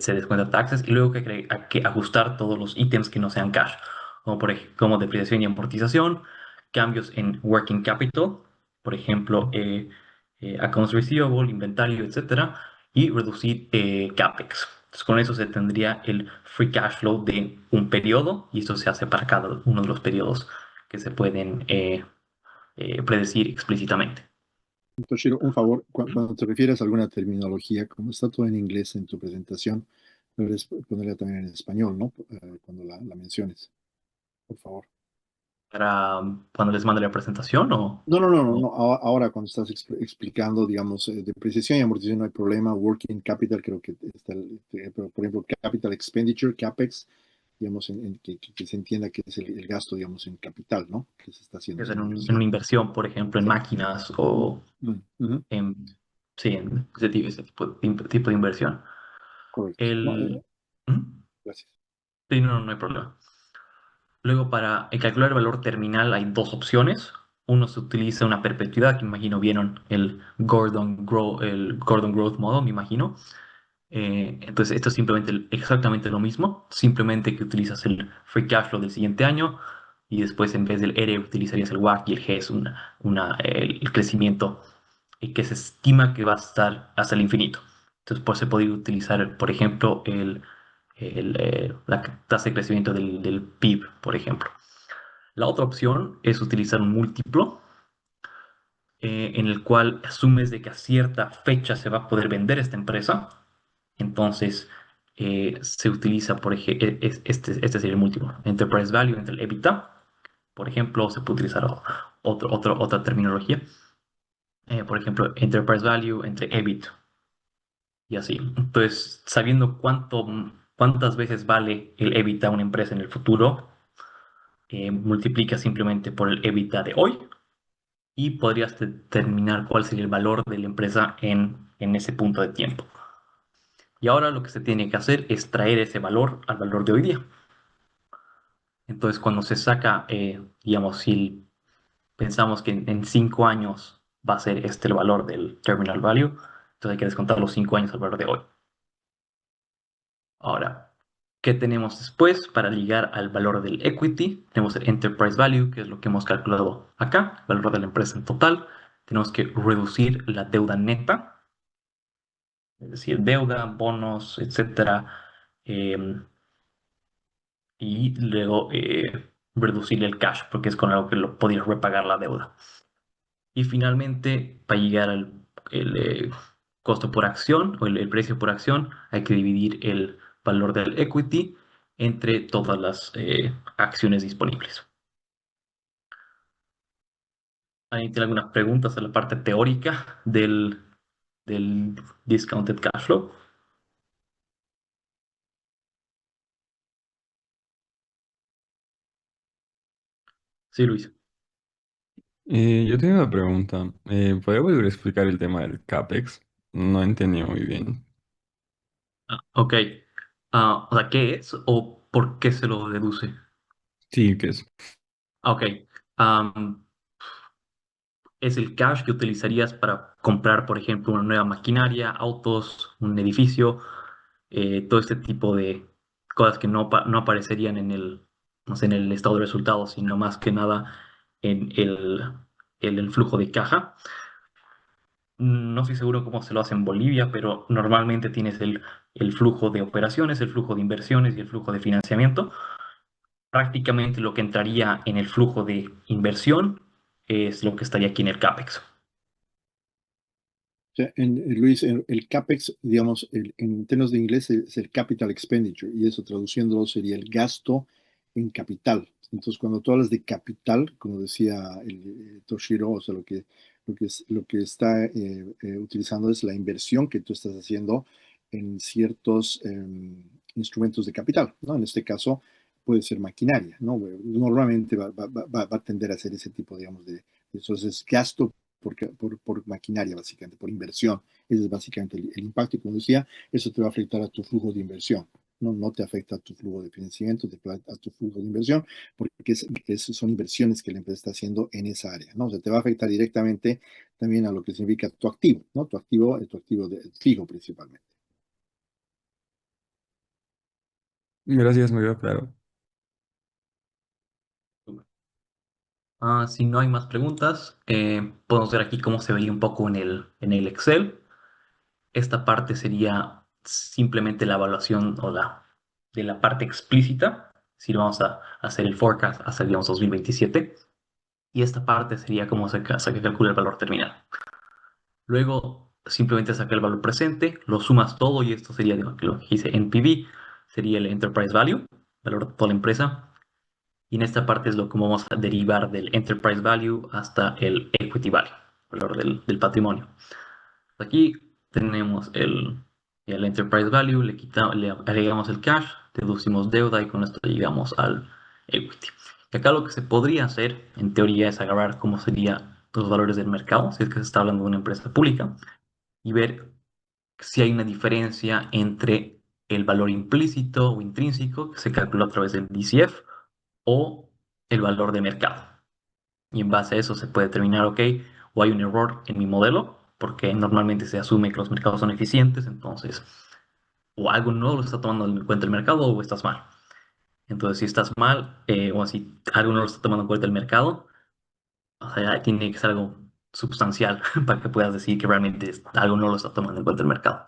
se descuenta taxes y luego que hay que ajustar todos los ítems que no sean cash, como, como depreciación y amortización, cambios en working capital, por ejemplo, accounts receivable, inventario, etcétera, y reducir CAPEX. Entonces, con eso se tendría el free cash flow de un periodo y esto se hace para cada uno de los periodos que se pueden predecir explícitamente. Toshiro, un favor, cuando te refieres a alguna terminología, como está todo en inglés en tu presentación, deberías ponerla también en español, ¿no? Cuando la menciones, por favor. Para cuando les mande la presentación No, no, no, no, o- no. Ahora cuando estás explicando, digamos, depreciación y amortización no hay problema. Working capital, creo que está, pero por ejemplo, capital expenditure, CAPEX, digamos, que se entienda que es el gasto, digamos, en capital, ¿no? Que se está haciendo es en en una inversión. inversión, por ejemplo, en Exacto. máquinas Mm, o ujú, en, sí, en ese tipo de inversión. correcto. No, El, ¿Mm? gracias. Sí, no, no hay problema. Luego, para calcular el valor terminal hay dos opciones. Uno se utiliza una perpetuidad, que me imagino vieron el Gordon Growth Model, me imagino. Entonces, esto es simplemente exactamente lo mismo, simplemente que utilizas el free cash flow del siguiente año y después en vez del R utilizarías el WACC y el G es el crecimiento que se estima que va a estar hasta el infinito. Entonces, pues se podría utilizar, por ejemplo, la tasa de crecimiento del PIB, por ejemplo. La otra opción es utilizar un múltiplo en el cual asumes de que a cierta fecha se va a poder vender esta empresa. Entonces, se utiliza, por ejemplo, este sería el múltiplo, Enterprise Value entre el EBITDA. Por ejemplo, se puede utilizar otra terminología. Por ejemplo, Enterprise Value entre EBIT y así. Entonces, sabiendo cuántas veces vale el EBITDA a una empresa en el futuro, multiplica simplemente por el EBITDA de hoy y podrías determinar cuál sería el valor de la empresa en ese punto de tiempo. Y ahora lo que se tiene que hacer es traer ese valor al valor de hoy día. Entonces, cuando se saca, digamos, si pensamos que en 5 años va a ser este el valor del terminal value, entonces hay que descontar los 5 años al valor de hoy. Ahora, ¿qué tenemos después para llegar al valor del equity? Tenemos el enterprise value, que es lo que hemos calculado acá, el valor de la empresa en total. Tenemos que reducir la deuda neta, es decir, deuda, bonos, etcétera, y luego reducir el cash, porque es con algo que lo podías repagar la deuda. Y finalmente, para llegar al costo por acción o el precio por acción, hay que dividir el valor del equity entre todas las acciones disponibles. ¿Alguien tiene algunas preguntas a la parte teórica del discounted cash flow? Sí, Luis. Yo tengo una pregunta. ¿Podría volver a explicar el tema del CAPEX? No entendí muy bien. Ok. O sea, ¿qué es o por qué se lo deduce? Sí, ¿qué es? Ok. Am, es el cash que utilizarías para comprar, por ejemplo, una nueva maquinaria, autos, un edificio, todo este tipo de cosas que no aparecerían no sé, en el estado de resultados, sino más que nada en el flujo de caja. No estoy seguro cómo se lo hace en Bolivia, pero normalmente tienes el flujo de operaciones, el flujo de inversiones y el flujo de financiamiento. Prácticamente lo que entraría en el flujo de inversión es lo que estaría aquí en el CAPEX. O sea, Luis, el CAPEX, digamos, en términos de inglés es el capital expenditure y eso traduciéndolo sería el gasto en capital. Entonces, cuando tú hablas de capital, como decía Toshiro, o sea, lo que está utilizando es la inversión que tú estás haciendo en ciertos instrumentos de capital, ¿no? En este caso puede ser maquinaria, ¿no? Normalmente va a tender a ser ese tipo, digamos, entonces, gasto por maquinaria, básicamente, por inversión. Ese es básicamente el impacto. Y como decía, eso te va a afectar a tu flujo de inversión. No, no te afecta a tu flujo de financiamiento, a tu flujo de inversión, porque son inversiones que la empresa está haciendo en esa área, ¿no? O sea, te va a afectar directamente también a lo que significa tu activo, ¿no? Tu activo fijo principalmente. Gracias, me quedó claro. Si no hay más preguntas, podemos ver aquí cómo se veía un poco en el Excel. Esta parte sería simplemente la evaluación de la parte explícita, si vamos a hacer el forecast hasta, digamos, 2027. Y esta parte sería cómo se calcula el valor terminal. Luego, simplemente saca el valor presente, lo sumas todo y esto sería lo que hice en PV, sería el Enterprise Value, valor de toda la empresa. Y en esta parte es lo que vamos a derivar del Enterprise Value hasta el Equity Value, valor del patrimonio. Aquí tenemos el Enterprise Value, le agregamos el cash, deducimos deuda y con esto llegamos al equity. Y acá lo que se podría hacer, en teoría, es agarrar cómo serían los valores del mercado, si es que se está hablando de una empresa pública, y ver si hay una diferencia entre el valor implícito o intrínseco que se calculó a través del DCF o el valor de mercado. Y en base a eso se puede determinar, ok, o hay un error en mi modelo, porque normalmente se asume que los mercados son eficientes, entonces, o algo no lo está tomando en cuenta el mercado o estás mal. Entonces, si estás mal, o si algo no lo está tomando en cuenta el mercado, o sea, tiene que ser algo sustancial para que puedas decir que realmente algo no lo está tomando en cuenta el mercado.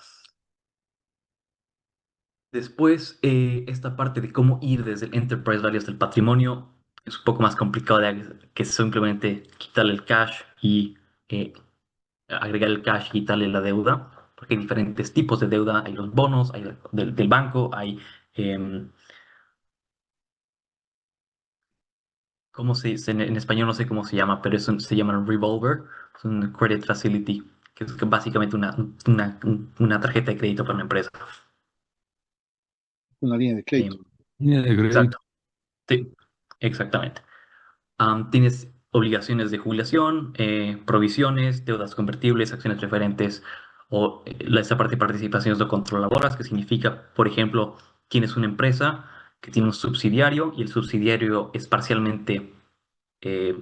Después, esta parte de cómo ir desde el enterprise value hasta el patrimonio es un poco más complicado que simplemente quitarle el cash y agregar el cash y quitarle la deuda, porque hay diferentes tipos de deuda, hay los bonos, hay del banco, hay, em, ¿cómo se dice? En español no sé cómo se llama, pero se llama un revolver, es un credit facility, que es básicamente una tarjeta de crédito para una empresa. Una línea de crédito. Em, Línea de crédito. exacto, sí, exactamente. Tienes obligaciones de jubilación, provisiones, deudas convertibles, acciones preferentes o esa parte de participaciones de controladoras, que significa, por ejemplo, tienes una empresa que tiene un subsidiario y el subsidiario es parcialmente, eh,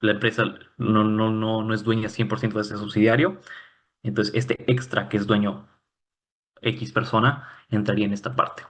la empresa no es dueña 100% de ese subsidiario, entonces este extra que es dueño X persona entraría en esta parte.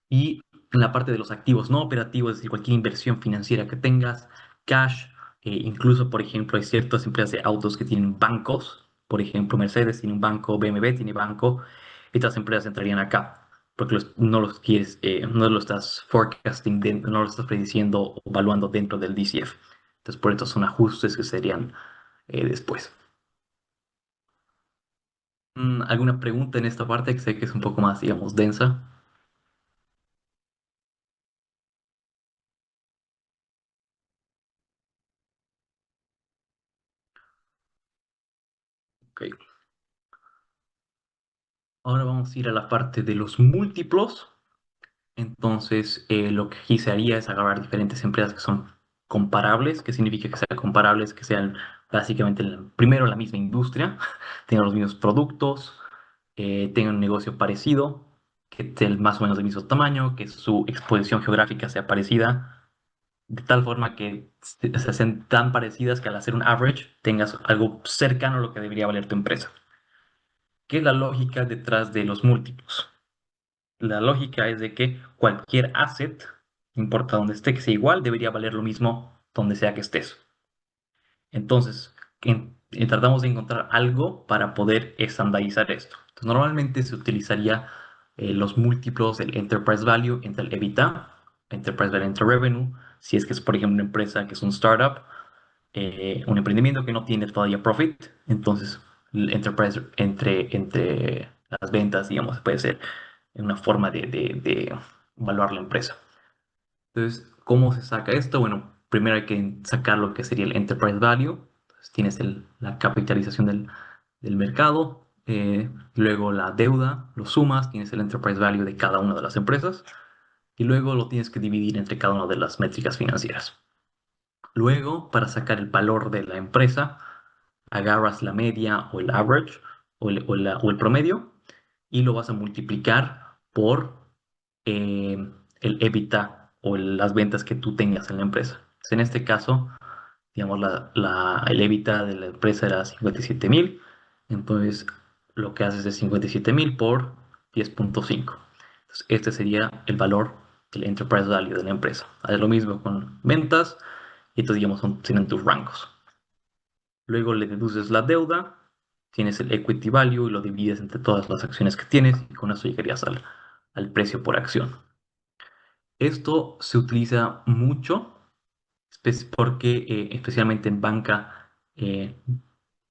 Y en la parte de los activos no operativos, es decir, cualquier inversión financiera que tengas, cash, incluso, por ejemplo, hay ciertas empresas de autos que tienen bancos, por ejemplo, Mercedes tiene un banco, BMW tiene banco, estas empresas entrarían acá, porque no los quieres, no lo estás forecasting, no lo estás prediciendo o evaluando dentro del DCF. Entonces, por estos son ajustes que serían después. ¿Alguna pregunta en esta parte? Que sé que es un poco más, digamos, densa. Ok. Ahora vamos a ir a la parte de los múltiplos. Entonces, lo que aquí se haría es agarrar diferentes empresas que son comparables. ¿Qué significa que sean comparables? Que sean básicamente, primero, la misma industria, tengan los mismos productos, tengan un negocio parecido, que estén más o menos del mismo tamaño, que su exposición geográfica sea parecida, de tal forma que se sean tan parecidas que al hacer un average tengas algo cercano a lo que debería valer tu empresa. ¿Qué es la lógica detrás de los múltiplos? La lógica es de que cualquier asset, no importa dónde esté, que sea igual, debería valer lo mismo donde sea que estés. Entonces, tratamos de encontrar algo para poder estandarizar esto. Entonces, normalmente se utilizaría los múltiplos del Enterprise Value entre el EBITDA, Enterprise Value entre Revenue, si es que es, por ejemplo, una empresa que es un startup, un emprendimiento que no tiene todavía profit, entonces el Enterprise entre las ventas, digamos, puede ser una forma de evaluar la empresa. Entonces, ¿cómo se saca esto? Bueno, primero hay que sacar lo que sería el enterprise value. Entonces, tienes la capitalización del mercado, luego la deuda, lo sumas, tienes el enterprise value de cada una de las empresas y luego lo tienes que dividir entre cada una de las métricas financieras. Luego, para sacar el valor de la empresa, agarras la media o el average o el promedio y lo vas a multiplicar por el EBITDA o las ventas que tú tengas en la empresa. Entonces, en este caso, digamos, el EBITDA de la empresa era 57,000, entonces lo que haces es 57,000 por 10,5. Entonces, este sería el valor del enterprise value de la empresa. Haz lo mismo con ventas y estos, digamos, tienen tus rangos. Luego le deduces la deuda, tienes el equity value y lo divides entre todas las acciones que tienes y con eso llegarías al precio por acción. Esto se utiliza mucho porque especialmente en banca,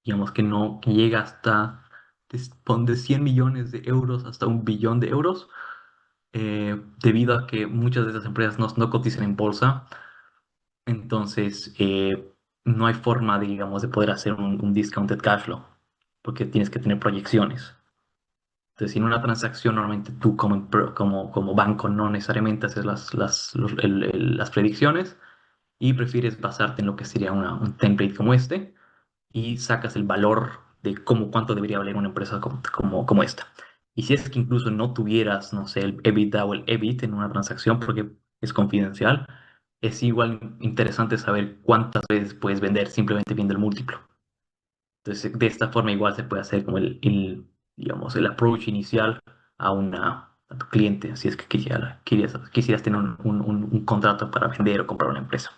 digamos que no que llega hasta de 100 millones de euros hasta 1 billón de euros, debido a que muchas de esas empresas no cotizan en bolsa. Entonces, no hay forma de, digamos, de poder hacer un discounted cash flow, porque tienes que tener proyecciones. Entonces, en una transacción, normalmente tú como banco no necesariamente haces las predicciones y prefieres basarte en lo que sería un template como este y sacas el valor de cuánto debería valer una empresa como esta. Y si es que incluso no tuvieras, no sé, el EBITDA o el EBIT en una transacción porque es confidencial, es igual interesante saber cuántas veces puedes vender simplemente viendo el múltiplo. Entonces, de esta forma igual se puede hacer como digamos, el approach inicial a tu cliente, si es que quisieras tener un contrato para vender o comprar una empresa.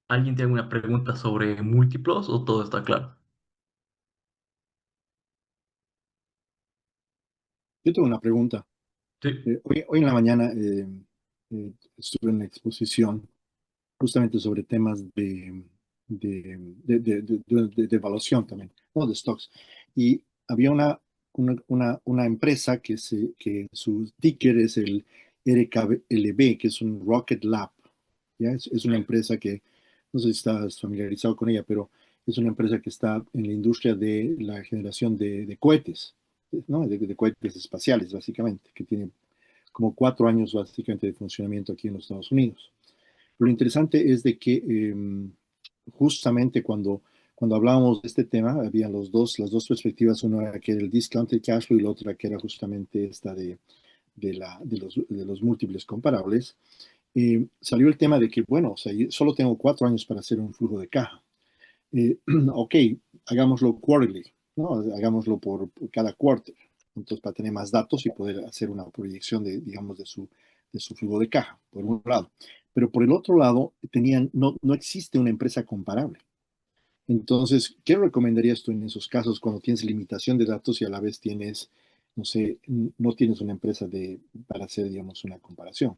¿Alguien tiene alguna pregunta sobre múltiplos o todo está claro? Yo tengo una pregunta. Sí. Hoy en la mañana estuve en una exposición justamente sobre temas de evaluación también, no de stocks. Y había una empresa que su ticker es el RKLB, que es un Rocket Lab. ¿Ya? Es una empresa que, no sé si estás familiarizado con ella, pero es una empresa que está en la industria de la generación de cohetes, ¿no? De cohetes espaciales, básicamente, que tiene como 4 años básicamente de funcionamiento aquí en los Estados Unidos. Lo interesante es de que justamente cuando hablábamos de este tema, había las dos perspectivas, una era que era el discounted cash flow y la otra que era justamente esta de los múltiples comparables. Salió el tema de que, bueno, o sea, yo solo tengo 4 años para hacer un flujo de caja. Eh, ok, hagámoslo quarterly, ¿no? Hagámoslo por cada quarter. Entonces, para tener más datos y poder hacer una proyección digamos, de su flujo de caja, por un lado. Pero por el otro lado, no existe una empresa comparable. Entonces, ¿qué recomendarías tú en esos casos cuando tienes limitación de datos y a la vez tienes, no sé, no tienes una empresa para hacer, digamos, una comparación?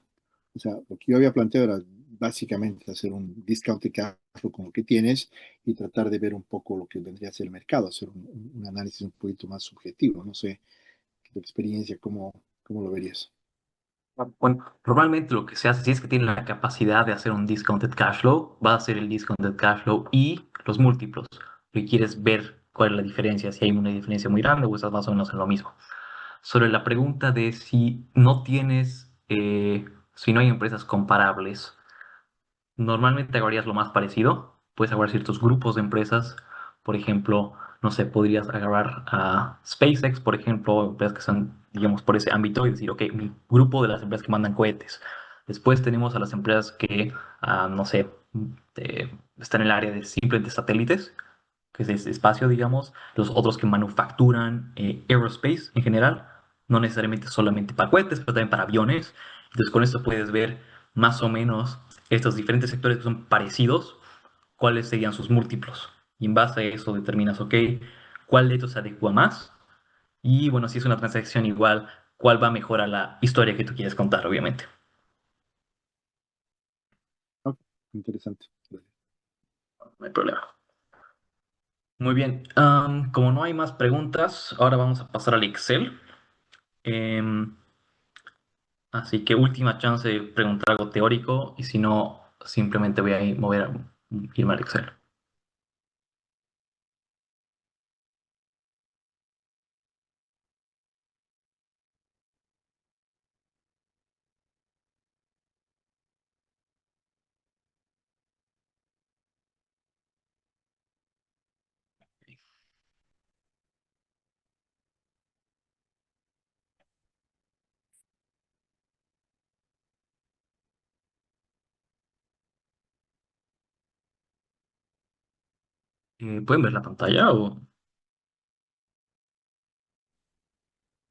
O sea, lo que yo había planteado era básicamente hacer un discount de cash flow con lo que tienes y tratar de ver un poco lo que vendría a ser el mercado, hacer un análisis un poquito más subjetivo. No sé, tu experiencia, ¿cómo lo verías? Bueno, normalmente lo que se hace, si es que tiene la capacidad de hacer un discounted cash flow, va a ser el discounted cash flow y los múltiplos. Y quieres ver cuál es la diferencia, si hay una diferencia muy grande o estás más o menos en lo mismo. Sobre la pregunta de si no hay empresas comparables, normalmente agarrarías lo más parecido. Puedes agarrar ciertos grupos de empresas. Por ejemplo, no sé, podrías agarrar a SpaceX, por ejemplo, empresas que son, digamos, por ese ámbito y decir, ok, mi grupo de las empresas que mandan cohetes. Después tenemos a las empresas que, no sé, están en el área de simplemente satélites, que es ese espacio, digamos. Los otros que manufacturan aerospace en general, no necesariamente solamente para cohetes, pero también para aviones. Entonces, con esto puedes ver más o menos estos diferentes sectores que son parecidos, cuáles serían sus múltiplos. Y en base a eso determinas, ok, cuál de estos se adecua más. Y bueno, si es una transacción igual, cuál va mejor a la historia que tú quieres contar, obviamente. Ok, interesante. No hay problema. Muy bien. Como no hay más preguntas, ahora vamos a pasar al Excel. Em, Así que última chance de preguntar algo teórico y si no, simplemente voy a irme al Excel. ¿Pueden ver la pantalla o...?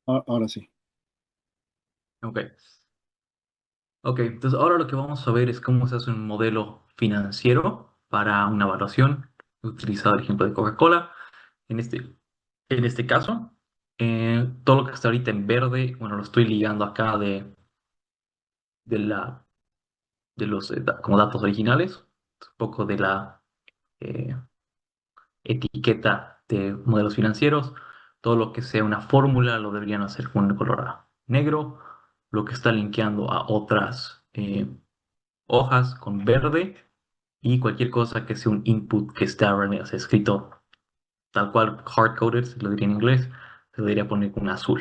Ahora sí. Ok. Ok, entonces ahora lo que vamos a ver es cómo se hace un modelo financiero para una evaluación. He utilizado el ejemplo de Coca-Cola. En este, en este caso, todo lo que está ahorita en verde, bueno, lo estoy ligando acá de, la, de los como datos originales, un poco de la eh, etiqueta de modelos financieros. Todo lo que sea una fórmula lo deberían hacer con un color negro. Lo que está linkeando a otras hojas con verde y cualquier cosa que sea un input que esté escrito tal cual hard-coded, se lo diría en inglés, se lo debería poner con azul.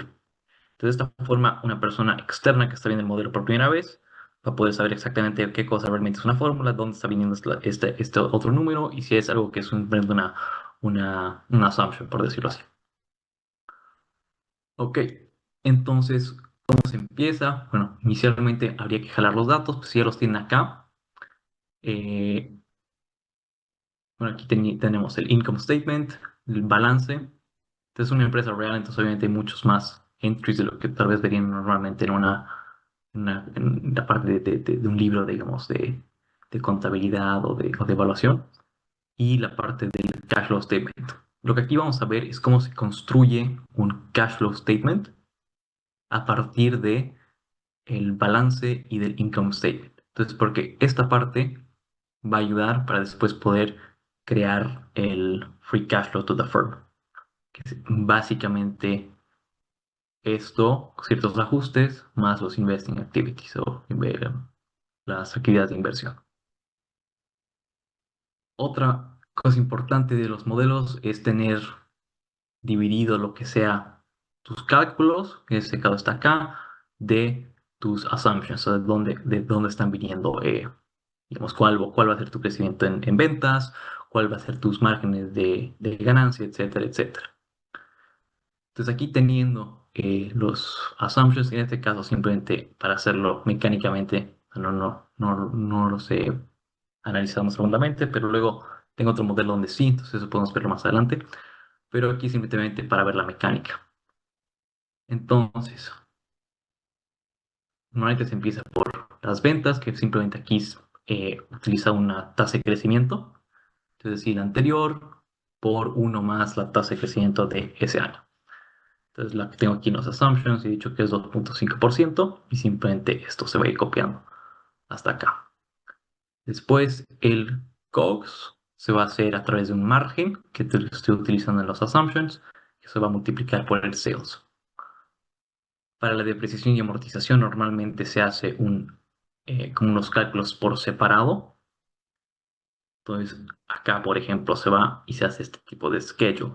Entonces, de esta forma, una persona externa que está viendo el modelo por primera vez va a poder saber exactamente qué cosa realmente es una fórmula, dónde está viniendo este otro número y si es algo que es simplemente una assumption, por decirlo así. Ok, entonces, ¿cómo se empieza? Bueno, inicialmente habría que jalar los datos, pues si ya los tienen acá. eh, bueno, aquí tenemos el income statement, el balance. Esta es una empresa real, entonces obviamente hay muchos más entries de lo que tal vez verían normalmente en la parte de un libro, digamos, de contabilidad o de evaluación, y la parte del cash flow statement. Lo que aquí vamos a ver es cómo se construye un cash flow statement a partir de el balance y del income statement. Entonces, porque esta parte va a ayudar para después poder crear el free cash flow to the firm, que es básicamente esto, ciertos ajustes, más los investing activities o las actividades de inversión. Otra cosa importante de los modelos es tener dividido lo que sea tus cálculos, que en este caso está acá, de tus assumptions, o de dónde están viniendo, digamos, cuál va a ser tu crecimiento en ventas, cuál va a ser tus márgenes de ganancia, etcétera, etcétera. Entonces aquí teniendo los assumptions, en este caso simplemente para hacerlo mecánicamente, no los he analizado más profundamente, pero luego tengo otro modelo donde sí, entonces eso podemos verlo más adelante, pero aquí simplemente para ver la mecánica. Entonces, normalmente se empieza por las ventas, que simplemente aquí utiliza una tasa de crecimiento, es decir, la anterior por uno más la tasa de crecimiento de ese año. Entonces la que tengo aquí en los assumptions he dicho que es 2.5% y simplemente esto se va a ir copiando hasta acá. Después el COGS se va a hacer a través de un margen que estoy utilizando en los assumptions, que se va a multiplicar por el sales. Para la depreciación y amortización normalmente se hace como unos cálculos por separado. Entonces acá, por ejemplo, se va y se hace este tipo de schedule.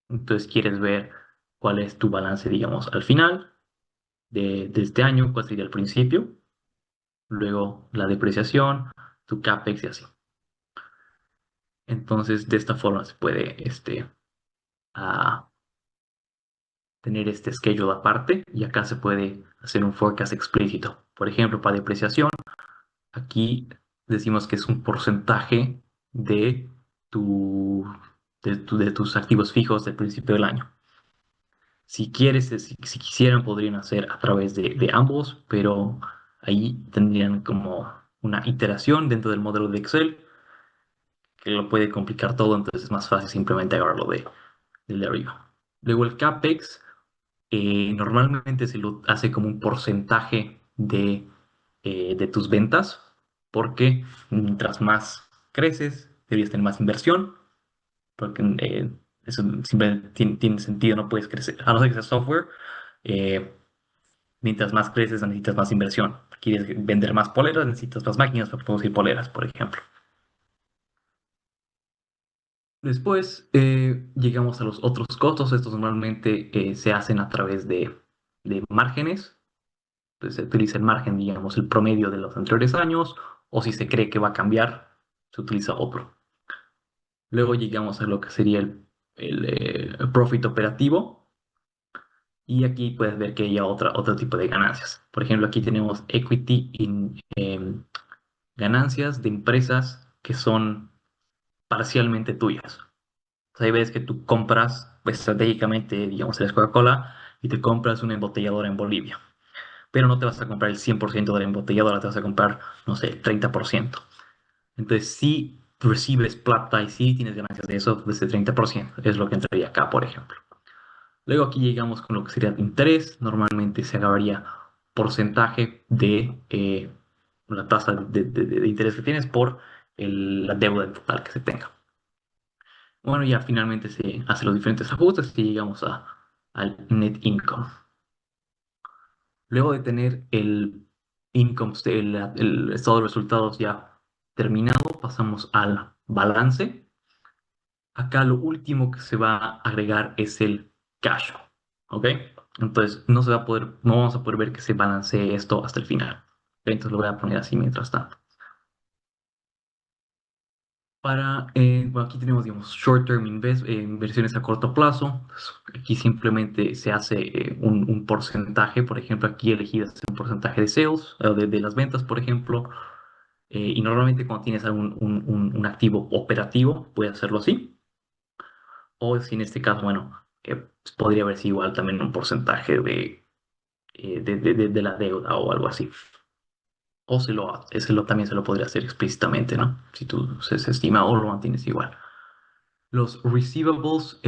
Entonces quieres ver cuál es tu balance, digamos, al final de este año, cuál sería el principio, luego la depreciación, tu CAPEX y así. Entonces, de esta forma se puede a tener este schedule aparte y acá se puede hacer un forecast explícito. Por ejemplo, para depreciación, aquí decimos que es un porcentaje de, tu, de tus activos fijos del principio del año. Si quieres, si quisieran, podrían hacer a través de ambos, pero ahí tendrían como una iteración dentro del modelo de Excel que lo puede complicar todo, entonces es más fácil simplemente agarrarlo de arriba. Luego el CAPEX normalmente se lo hace como un porcentaje de tus ventas, porque mientras más creces, deberías tener más inversión, porque eso simplemente tiene sentido, no puedes crecer, a no ser que sea software, eh, mientras más creces necesitas más inversión. Quieres vender más poleras, necesitas más máquinas para producir poleras, por ejemplo. Después llegamos a los otros costos. Estos normalmente se hacen a través de márgenes. Entonces se utiliza el margen, digamos, el promedio de los anteriores años, o si se cree que va a cambiar, se utiliza otro. Luego llegamos a lo que sería el profit operativo, y aquí puedes ver que hay otro tipo de ganancias. Por ejemplo, aquí tenemos equity in ganancias de empresas que son parcialmente tuyas. O sea, hay veces que tú compras pues, estratégicamente, digamos, eres Coca-Cola y te compras una embotelladora en Bolivia. pero no te vas a comprar el 100% de la embotelladora, te vas a comprar, no sé, el 30%. Entonces, si recibes plata y si tienes ganancias de eso, de ese 30%, es lo que entraría acá, por ejemplo. Luego aquí llegamos con lo que sería interés. Normalmente se agarraría porcentaje de la tasa de interés que tienes por la deuda total que se tenga. Bueno, ya finalmente se hacen los diferentes ajustes y llegamos al net income. Luego de tener el income, el estado de resultados ya terminado, pasamos al balance. Acá lo último que se va a agregar es el cash, ¿ok? Entonces no vamos a poder ver que se balancee esto hasta el final. ¿Ok? Entonces lo voy a poner así mientras tanto. Bueno, aquí tenemos, digamos, short-term inversiones a corto plazo. Pues, aquí simplemente se hace un porcentaje. Por ejemplo, aquí elegí hacer un porcentaje de sales, de las ventas, por ejemplo. Y normalmente cuando tienes un activo operativo, puedes hacerlo así. O si en este caso, bueno, podría verse igual también un porcentaje de la deuda o algo así. O también se lo podría hacer explícitamente, ¿no? Si tú se estima o lo mantienes igual. Los receivables,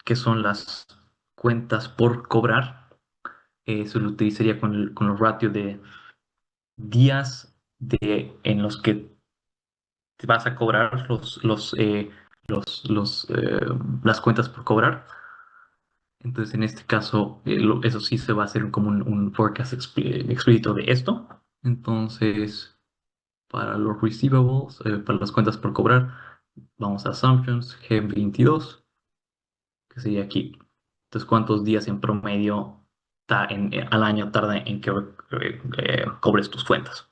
que son las cuentas por cobrar, se lo utilizaría con los ratios de días en los que te vas a cobrar las cuentas por cobrar. Entonces, en este caso, eso sí se va a hacer como un forecast explícito de esto. Entonces, para los receivables, para las cuentas por cobrar, vamos a Assumptions G22, que sería aquí. Entonces, ¿cuántos días en promedio al año tarda en que cobres tus cuentas?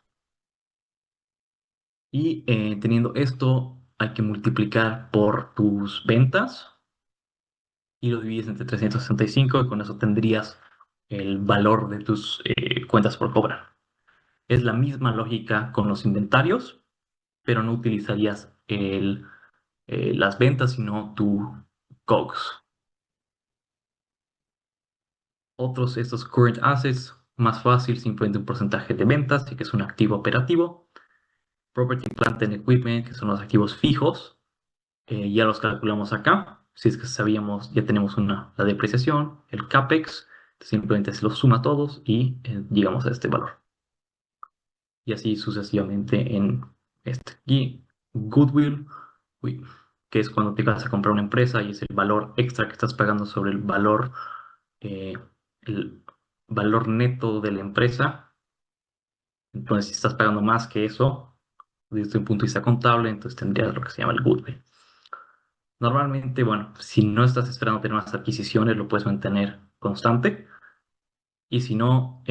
Y teniendo esto, hay que multiplicar por tus ventas y lo divides entre 365 y con eso tendrías el valor de tus cuentas por cobrar. Es la misma lógica con los inventarios, pero no utilizarías las ventas, sino tu COGS. Otros, estos current assets, más fácil, simplemente un porcentaje de ventas, y que es un activo operativo. Property, plant and equipment, que son los activos fijos, ya los calculamos acá. Si es que sabíamos, ya tenemos la depreciación, el CAPEX, simplemente se los suma a todos y llegamos a este valor. Y así sucesivamente en este. Y Goodwill, que es cuando te vas a comprar una empresa y es el valor extra que estás pagando sobre eh, el valor neto de la empresa. Entonces, si estás pagando más que eso, desde un punto de vista contable, entonces tendrías lo que se llama el Goodwill. Normalmente, bueno, si no estás esperando tener más adquisiciones, lo puedes mantener constante. Y si no,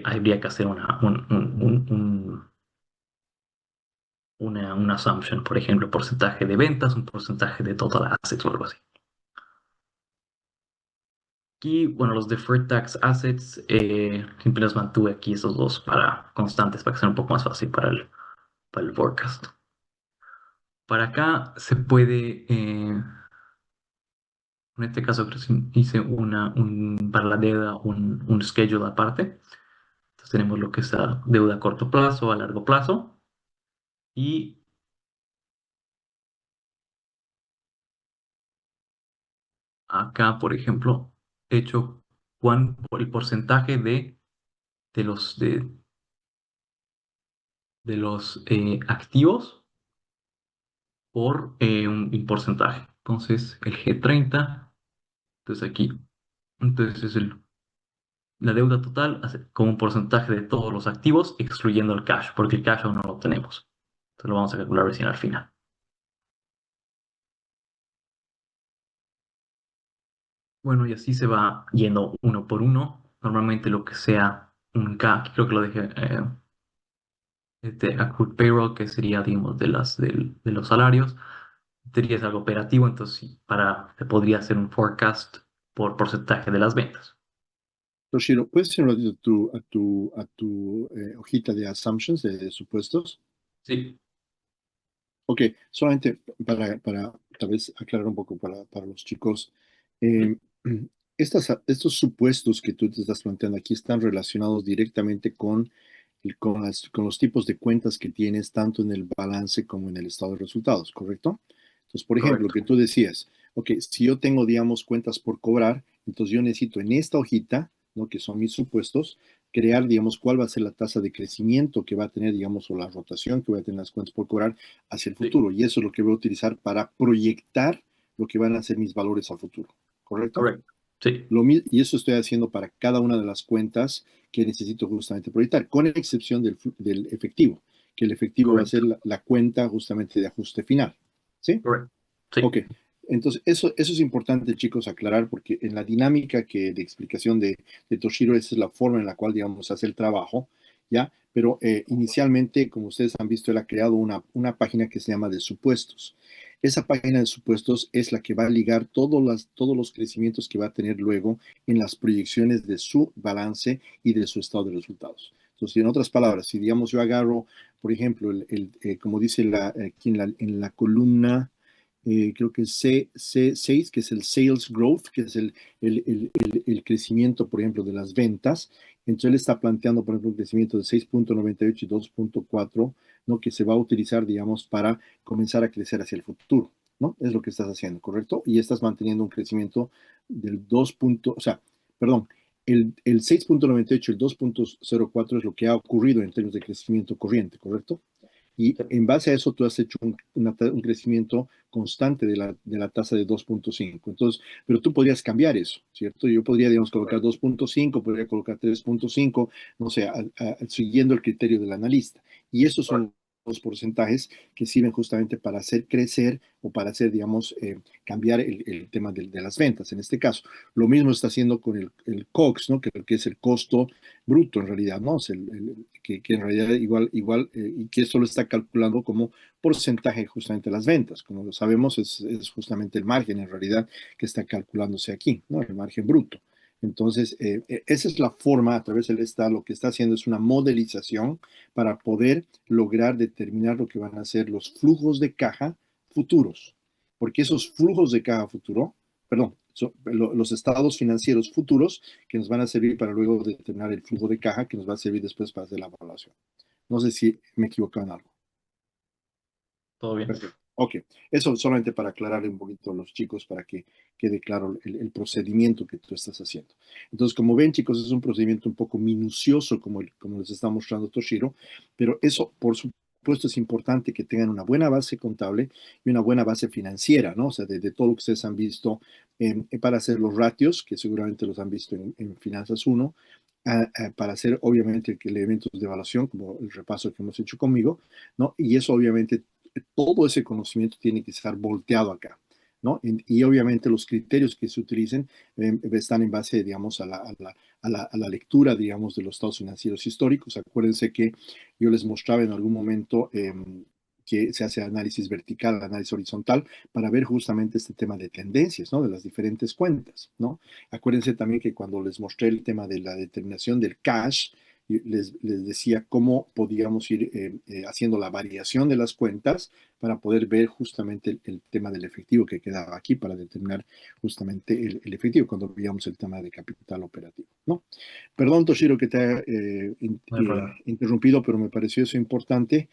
habría que hacer una assumption, por ejemplo, porcentaje de ventas, un porcentaje de total assets o algo así. Aquí, bueno, los deferred tax assets, siempre los mantuve aquí esos dos para constantes, para que sea un poco más fácil para el forecast. Para acá se puede, en este caso creo que hice para la deuda un schedule aparte. Entonces tenemos lo que es la deuda a corto plazo, a largo plazo. Y acá, por ejemplo, he hecho el porcentaje de los activos por un porcentaje. Entonces, el G30, entonces aquí, entonces es la deuda total como un porcentaje de todos los activos, excluyendo el cash, porque el cash aún no lo tenemos. Entonces lo vamos a calcular recién al final. Bueno, y así se va yendo uno por uno. Normalmente lo que sea un K, aquí creo que lo dejé, accrued payroll, que sería, digamos, de los salarios. Sería algo operativo, entonces sí, se podría hacer un forecast por porcentaje de las ventas. Toshiro, ¿puedes ir un ratito a tu hojita de assumptions, de supuestos? Sí, Ok, solamente para tal vez aclarar un poco para los chicos. sí, eh, Estos supuestos que tú te estás planteando aquí están relacionados directamente con los tipos de cuentas que tienes tanto en el balance como en el estado de resultados, ¿correcto? Entonces, por ejemplo, Correcto. que tú decías, ok, si yo tengo, digamos, cuentas por cobrar, entonces yo necesito en esta hojita, ¿no? Que son mis supuestos, crear, digamos, cuál va a ser la tasa de crecimiento que va a tener, digamos, o la rotación que va a tener las cuentas por cobrar hacia el Sí, futuro. Y eso es lo que voy a utilizar para proyectar lo que van a ser mis valores a futuro, ¿correcto? correcto. Sí, Y eso estoy haciendo para cada una de las cuentas que necesito justamente proyectar, con excepción del efectivo, que el efectivo va a ser correcto. la cuenta justamente de ajuste final. ¿Sí? Correcto. Ok. Sí, Entonces, eso es importante, chicos, aclarar, porque en la dinámica de explicación de Toshiro, esa es la forma en la cual, digamos, hace el trabajo, ¿ya? Pero inicialmente, como ustedes han visto, él ha creado una página que se llama de supuestos. Esa página de supuestos es la que va a ligar todos los crecimientos que va a tener luego en las proyecciones de su balance y de su estado de resultados. Entonces, en otras palabras, si digamos yo agarro, por ejemplo, como dice aquí en la columna, creo que es C6, que es el Sales Growth, que es el crecimiento, por ejemplo, de las ventas. Entonces él está planteando, por ejemplo, un crecimiento de 6,98 y 2,4, ¿no? Que se va a utilizar, digamos, para comenzar a crecer hacia el futuro, ¿no? Es lo que estás haciendo, ¿correcto? Y estás manteniendo un crecimiento del 2, o sea, perdón, el 6,98 y el 2,04 es lo que ha ocurrido en términos de crecimiento corriente, ¿correcto? Y sí. en base a eso tú has hecho un crecimiento constante de la tasa de 2,5. Entonces, pero tú podrías cambiar eso, ¿cierto? Yo podría, digamos, colocar Correcto. 2,5, podría colocar 3,5, no sé, siguiendo el criterio del analista. Y esos Correcto. son los porcentajes que sirven justamente para hacer crecer o para hacer, digamos, cambiar el tema de las ventas, en este caso. Lo mismo está haciendo con el COGS, ¿no? Que es el costo bruto en realidad, ¿no? Es que en realidad y que esto lo está calculando como porcentaje justamente de las ventas. Como lo sabemos, es justamente el margen en realidad que está calculándose aquí, ¿no? El margen bruto. Entonces, esa es la forma a través del está, lo que está haciendo es una modelización para poder lograr determinar lo que van a ser los flujos de caja futuros. Porque esos flujos de caja futuro, perdón, los estados financieros futuros que nos van a servir para luego determinar el flujo de caja que nos va a servir después para hacer la evaluación. No sé si me equivoco en algo. Todo bien. Perfecto. Ok, eso solamente para aclararle un poquito a los chicos para que quede claro el procedimiento que tú estás haciendo. Entonces, como ven, chicos, es un procedimiento un poco minucioso como les está mostrando Toshiro, pero eso, por supuesto, es importante que tengan una buena base contable y una buena base financiera, ¿no? O sea, de todo lo que ustedes han visto para hacer los ratios, que seguramente los han visto en Finanzas 1, para hacer, obviamente, elementos de evaluación, como el repaso que hemos hecho conmigo, ¿no? Y eso, obviamente, todo ese conocimiento tiene que estar volteado acá, ¿no? Y obviamente los criterios que se utilicen están en base, digamos, a la lectura, digamos, de los estados financieros históricos. Acuérdense que yo les mostraba en algún momento que se hace análisis vertical, análisis horizontal, para ver justamente este tema de tendencias, ¿no? De las diferentes cuentas, ¿no? Acuérdense también que cuando les mostré el tema de la determinación del cash, y les decía cómo podíamos ir haciendo la variación de las cuentas para poder ver justamente el tema del efectivo que quedaba aquí para determinar justamente el efectivo cuando veíamos el tema de capital operativo, ¿no? Perdón, Toshiro, que te haya No hay problema. interrumpido, pero me pareció eso importante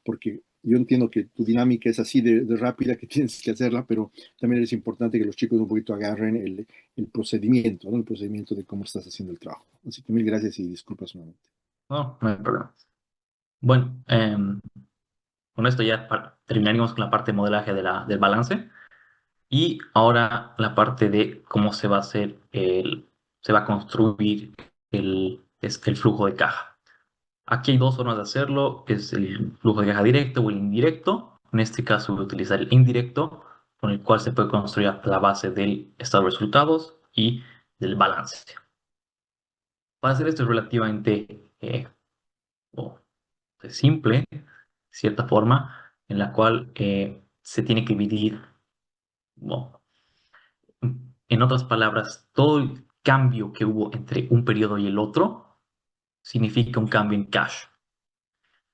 porque yo entiendo que tu dinámica es así de rápida que tienes que hacerla, pero también es importante que los chicos un poquito agarren el procedimiento, ¿no? El procedimiento de cómo estás haciendo el trabajo. Así que mil gracias y disculpas nuevamente. No, no hay problema. Bueno, con esto ya terminaríamos con la parte de modelaje del balance. Y ahora la parte de cómo se va a hacer se va a construir el flujo de caja. Aquí hay dos formas de hacerlo, es el flujo de caja directo o el indirecto. En este caso voy a utilizar el indirecto, con el cual se puede construir la base del estado de resultados y del balance. Para hacer esto es relativamente o simple, de cierta forma, en la cual se tiene que dividir, bueno, en otras palabras, todo el cambio que hubo entre un periodo y el otro significa un cambio en cash.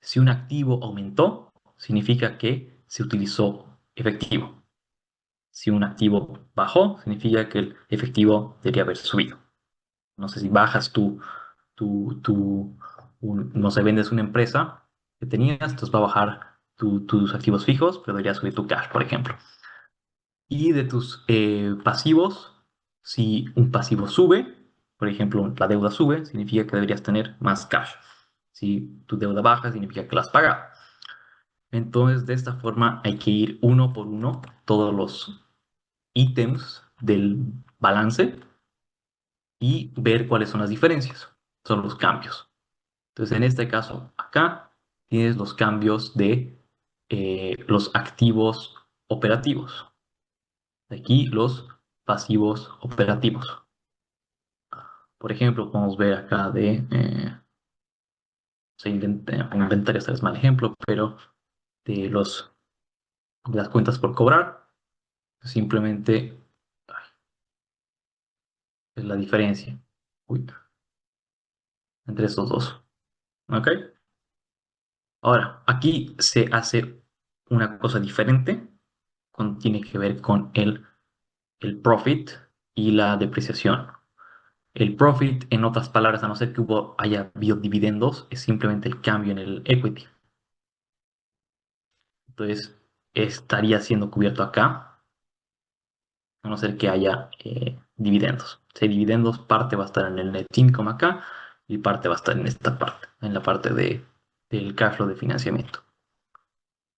Si un activo aumentó, significa que se utilizó efectivo. Si un activo bajó, significa que el efectivo debería haber subido. No sé si bajas no sé, vendes una empresa que tenías, entonces va a bajar tus activos fijos, pero debería subir tu cash, por ejemplo. Y de tus pasivos, si un pasivo sube, por ejemplo, la deuda sube, significa que deberías tener más cash. Si tu deuda baja, significa que la has pagado. Entonces, de esta forma hay que ir uno por uno todos los ítems del balance y ver cuáles son las diferencias, son los cambios. Entonces, en este caso, acá tienes los cambios de los activos operativos. Aquí los pasivos operativos. Por ejemplo, podemos ver acá inventario, este es mal ejemplo, pero de de las cuentas por cobrar, simplemente es la diferencia, uy, entre estos dos. ¿Ok? Ahora, aquí se hace una cosa diferente cuando tiene que ver con el profit y la depreciación. El profit, en otras palabras, a no ser que haya habido dividendos, es simplemente el cambio en el equity. Entonces, estaría siendo cubierto acá, a no ser que haya dividendos. Si hay dividendos, parte va a estar en el net income acá y parte va a estar en esta parte, en la parte del cash flow de financiamiento.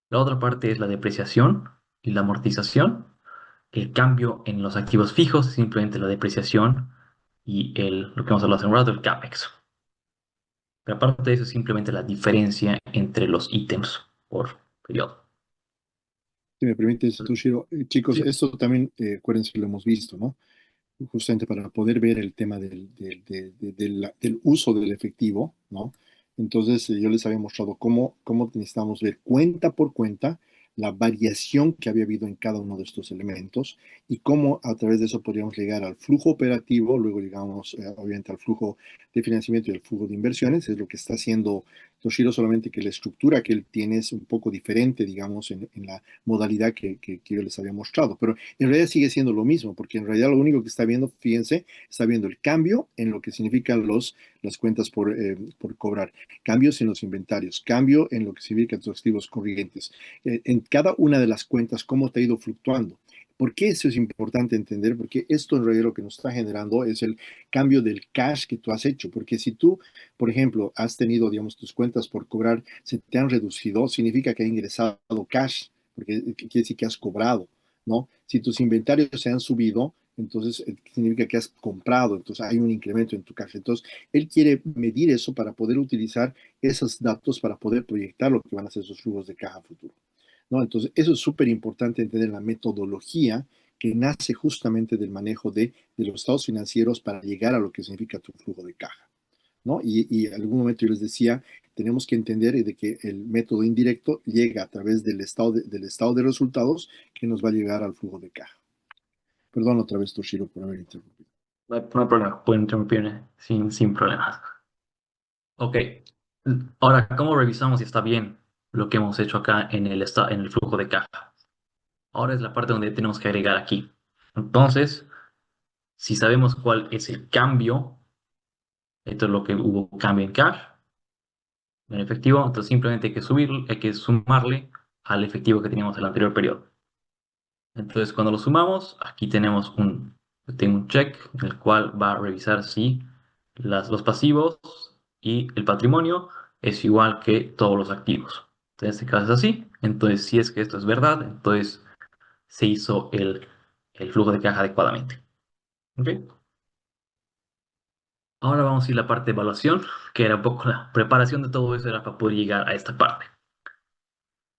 La otra parte es la depreciación y la amortización. El cambio en los activos fijos es simplemente la depreciación y lo que hemos hablado hace un rato, el CAPEX. Pero aparte de eso, es simplemente la diferencia entre los ítems por periodo. Si me permites, Toshiro, chicos, Sí. esto también, acuérdense que lo hemos visto, ¿no? Justamente para poder ver el tema del uso del efectivo, ¿no? Entonces, yo les había mostrado cómo necesitamos ver cuenta por cuenta la variación que había habido en cada uno de estos elementos y cómo a través de eso podríamos llegar al flujo operativo, luego llegamos obviamente al flujo de financiamiento y al flujo de inversiones, es lo que está haciendo Toshiro, solamente que la estructura que él tiene es un poco diferente, digamos, en la modalidad que yo les había mostrado, pero en realidad sigue siendo lo mismo, porque en realidad lo único que está viendo, fíjense, está viendo el cambio en lo que significan las cuentas por cobrar, cambios en los inventarios, cambio en lo que significan tus activos corrientes, en cada una de las cuentas, cómo te ha ido fluctuando. ¿Por qué eso es importante entender? Porque esto en realidad lo que nos está generando es el cambio del cash que tú has hecho. Porque si tú, por ejemplo, has tenido, digamos, tus cuentas por cobrar, se te han reducido, significa que ha ingresado cash, porque quiere decir que has cobrado, ¿no? Si tus inventarios se han subido, entonces significa que has comprado, entonces hay un incremento en tu cash. Entonces, él quiere medir eso para poder utilizar esos datos para poder proyectar lo que van a ser sus flujos de caja futuro, ¿no? Entonces, eso es súper importante entender la metodología que nace justamente del manejo de los estados financieros para llegar a lo que significa tu flujo de caja, ¿no? Y en algún momento yo les decía, tenemos que entender de que el método indirecto llega a través del estado de resultados que nos va a llegar al flujo de caja. Perdón otra vez, Toshiro, por haber interrumpido. No hay problema, pueden interrumpirme sin problemas. Ok, ahora, ¿cómo revisamos si está bien lo que hemos hecho acá en el flujo de caja? Ahora es la parte donde tenemos que agregar aquí. Entonces, si sabemos cuál es el cambio, esto es lo que hubo cambio en cash, en efectivo, entonces simplemente hay que sumarle al efectivo que teníamos en el anterior periodo. Entonces, cuando lo sumamos, aquí tengo un check en el cual va a revisar si los pasivos y el patrimonio es igual que todos los activos. En este caso es así. Entonces, si es que esto es verdad, entonces se hizo el flujo de caja adecuadamente. ¿Ok? Ahora vamos a ir a la parte de evaluación, que era un poco la preparación de todo eso, era para poder llegar a esta parte.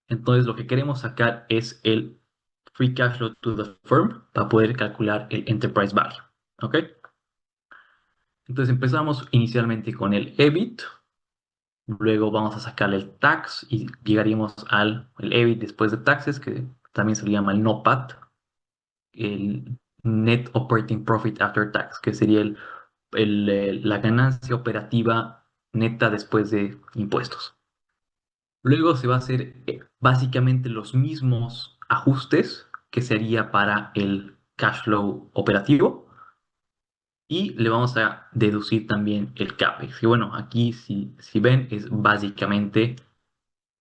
Entonces, lo que queremos sacar es el free cash flow to the firm para poder calcular el enterprise value. ¿Ok? Entonces empezamos inicialmente con el EBIT, luego vamos a sacarle el tax y llegaríamos el EBIT después de taxes, que también se le llama el NOPAT, el Net Operating Profit After Tax, que sería la ganancia operativa neta después de impuestos. Luego se va a hacer básicamente los mismos ajustes que sería para el cash flow operativo. Y le vamos a deducir también el CAPEX. Y bueno, aquí si ven es básicamente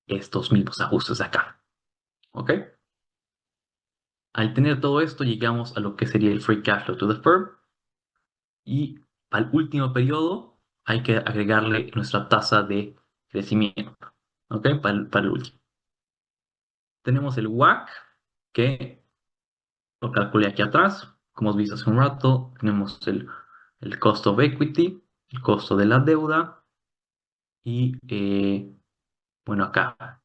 estos mismos ajustes de acá. ¿Ok? Al tener todo esto llegamos a lo que sería el Free Cash Flow to the Firm. Y al último periodo hay que agregarle nuestra tasa de crecimiento. ¿Ok? Para el último. Tenemos el WACC, que lo calculé aquí atrás. Como hemos visto hace un rato, tenemos el cost of equity, el costo de la deuda. Y bueno, acá,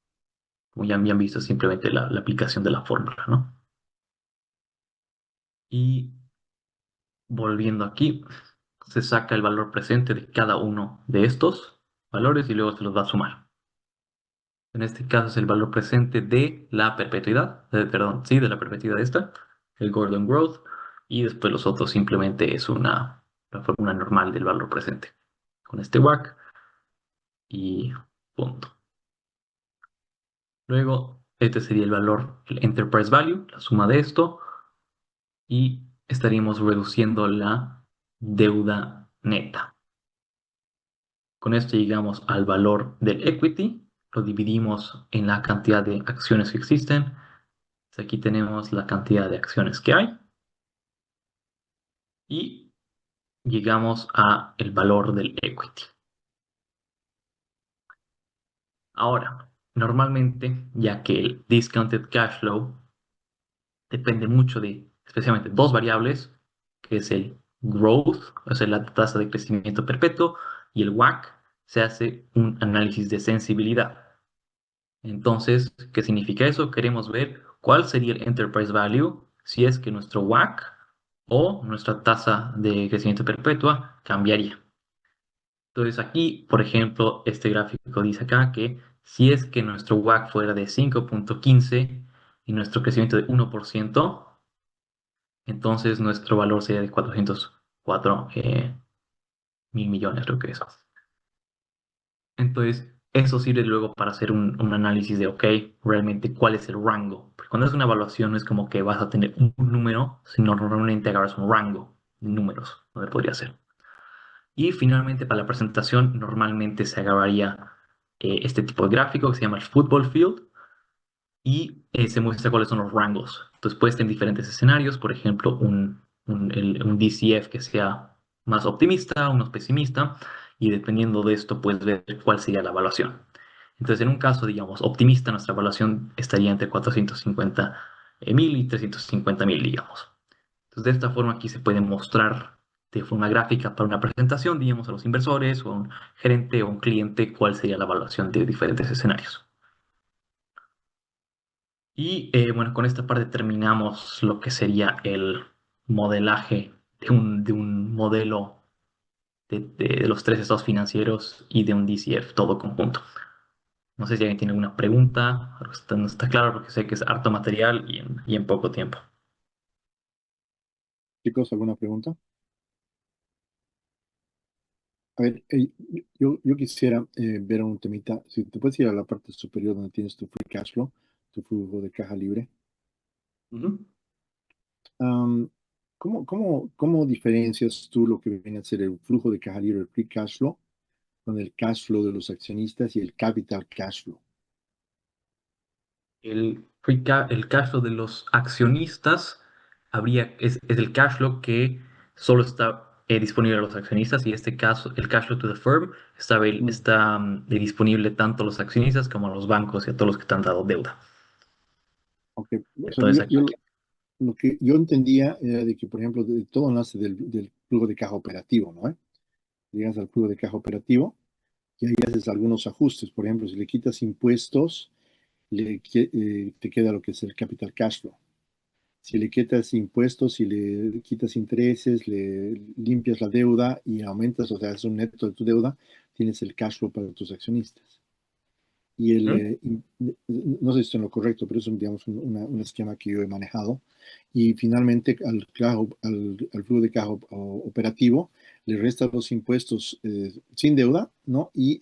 como ya habían visto, simplemente la aplicación de la fórmula, ¿no? Y volviendo aquí, se saca el valor presente de cada uno de estos valores y luego se los va a sumar. En este caso es el valor presente de la perpetuidad, perdón, sí, de la perpetuidad esta, el Gordon Growth, y después los otros simplemente es la fórmula normal del valor presente, con este WACC y punto. Luego, este sería el valor, el Enterprise Value, la suma de esto, y estaríamos reduciendo la deuda neta. Con esto llegamos al valor del equity, lo dividimos en la cantidad de acciones que existen. Aquí tenemos la cantidad de acciones que hay y llegamos a el valor del equity. Ahora, normalmente, ya que el discounted cash flow depende mucho de especialmente dos variables, que es el growth, o sea, la tasa de crecimiento perpetuo, y el WACC, se hace un análisis de sensibilidad. Entonces, ¿qué significa eso? Queremos ver cuál sería el enterprise value si es que nuestro WACC o nuestra tasa de crecimiento perpetua cambiaría. Entonces aquí, por ejemplo, este gráfico dice acá que si es que nuestro WACC fuera de 5.15 y nuestro crecimiento de 1%, entonces nuestro valor sería de 404 mil millones, creo que es. Entonces, eso sirve luego para hacer un análisis de, ok, realmente cuál es el rango. Porque cuando es una evaluación no es como que vas a tener un número, sino normalmente agarras un rango de números, donde podría ser. Y finalmente, para la presentación, normalmente se agarraría este tipo de gráfico que se llama el football field y se muestra cuáles son los rangos. Entonces puede estar en diferentes escenarios, por ejemplo, un DCF que sea más optimista, uno pesimista, y dependiendo de esto puedes ver cuál sería la evaluación. Entonces, en un caso, digamos, optimista, nuestra evaluación estaría entre 450 mil y 350 mil, digamos. Entonces, de esta forma aquí se puede mostrar de forma gráfica para una presentación, digamos, a los inversores o a un gerente o un cliente cuál sería la evaluación de diferentes escenarios. Y bueno, con esta parte terminamos lo que sería el modelaje de un modelo de los tres estados financieros y de un DCF todo conjunto. No sé si alguien tiene alguna pregunta, algo no está claro porque sé que es harto material y en poco tiempo. Chicos, ¿alguna pregunta? A ver, yo quisiera ver un temita. Si te puedes ir a la parte superior donde tienes tu free cash flow, tu flujo de caja libre. Ujú. Am, ¿cómo diferencias tú lo que viene a ser el flujo de caja libre, el free cash flow, con el cash flow de los accionistas y el capital cash flow? El cash flow de los accionistas es el cash flow que solo está disponible a los accionistas y este caso, el cash flow to the firm Mm, está disponible tanto a los accionistas como a los bancos y a todos los que te han dado deuda. ok, o sea, Entonces aquí, lo que yo entendía era de que, por ejemplo, todo nace del flujo de caja operativo, ¿no? Llegas al flujo de caja operativo y ahí haces algunos ajustes. Por ejemplo, si le quitas impuestos, te queda lo que es el capital cash flow. Si le quitas impuestos, si le quitas intereses, le limpias la deuda y aumentas, o sea, es un neto de tu deuda, tienes el cash flow para tus accionistas. Y ¿Mm? no sé si estoy en lo correcto, pero es un, digamos, un esquema que yo he manejado. Y finalmente al flujo de caja operativo le restas los impuestos sin deuda, ¿no? Y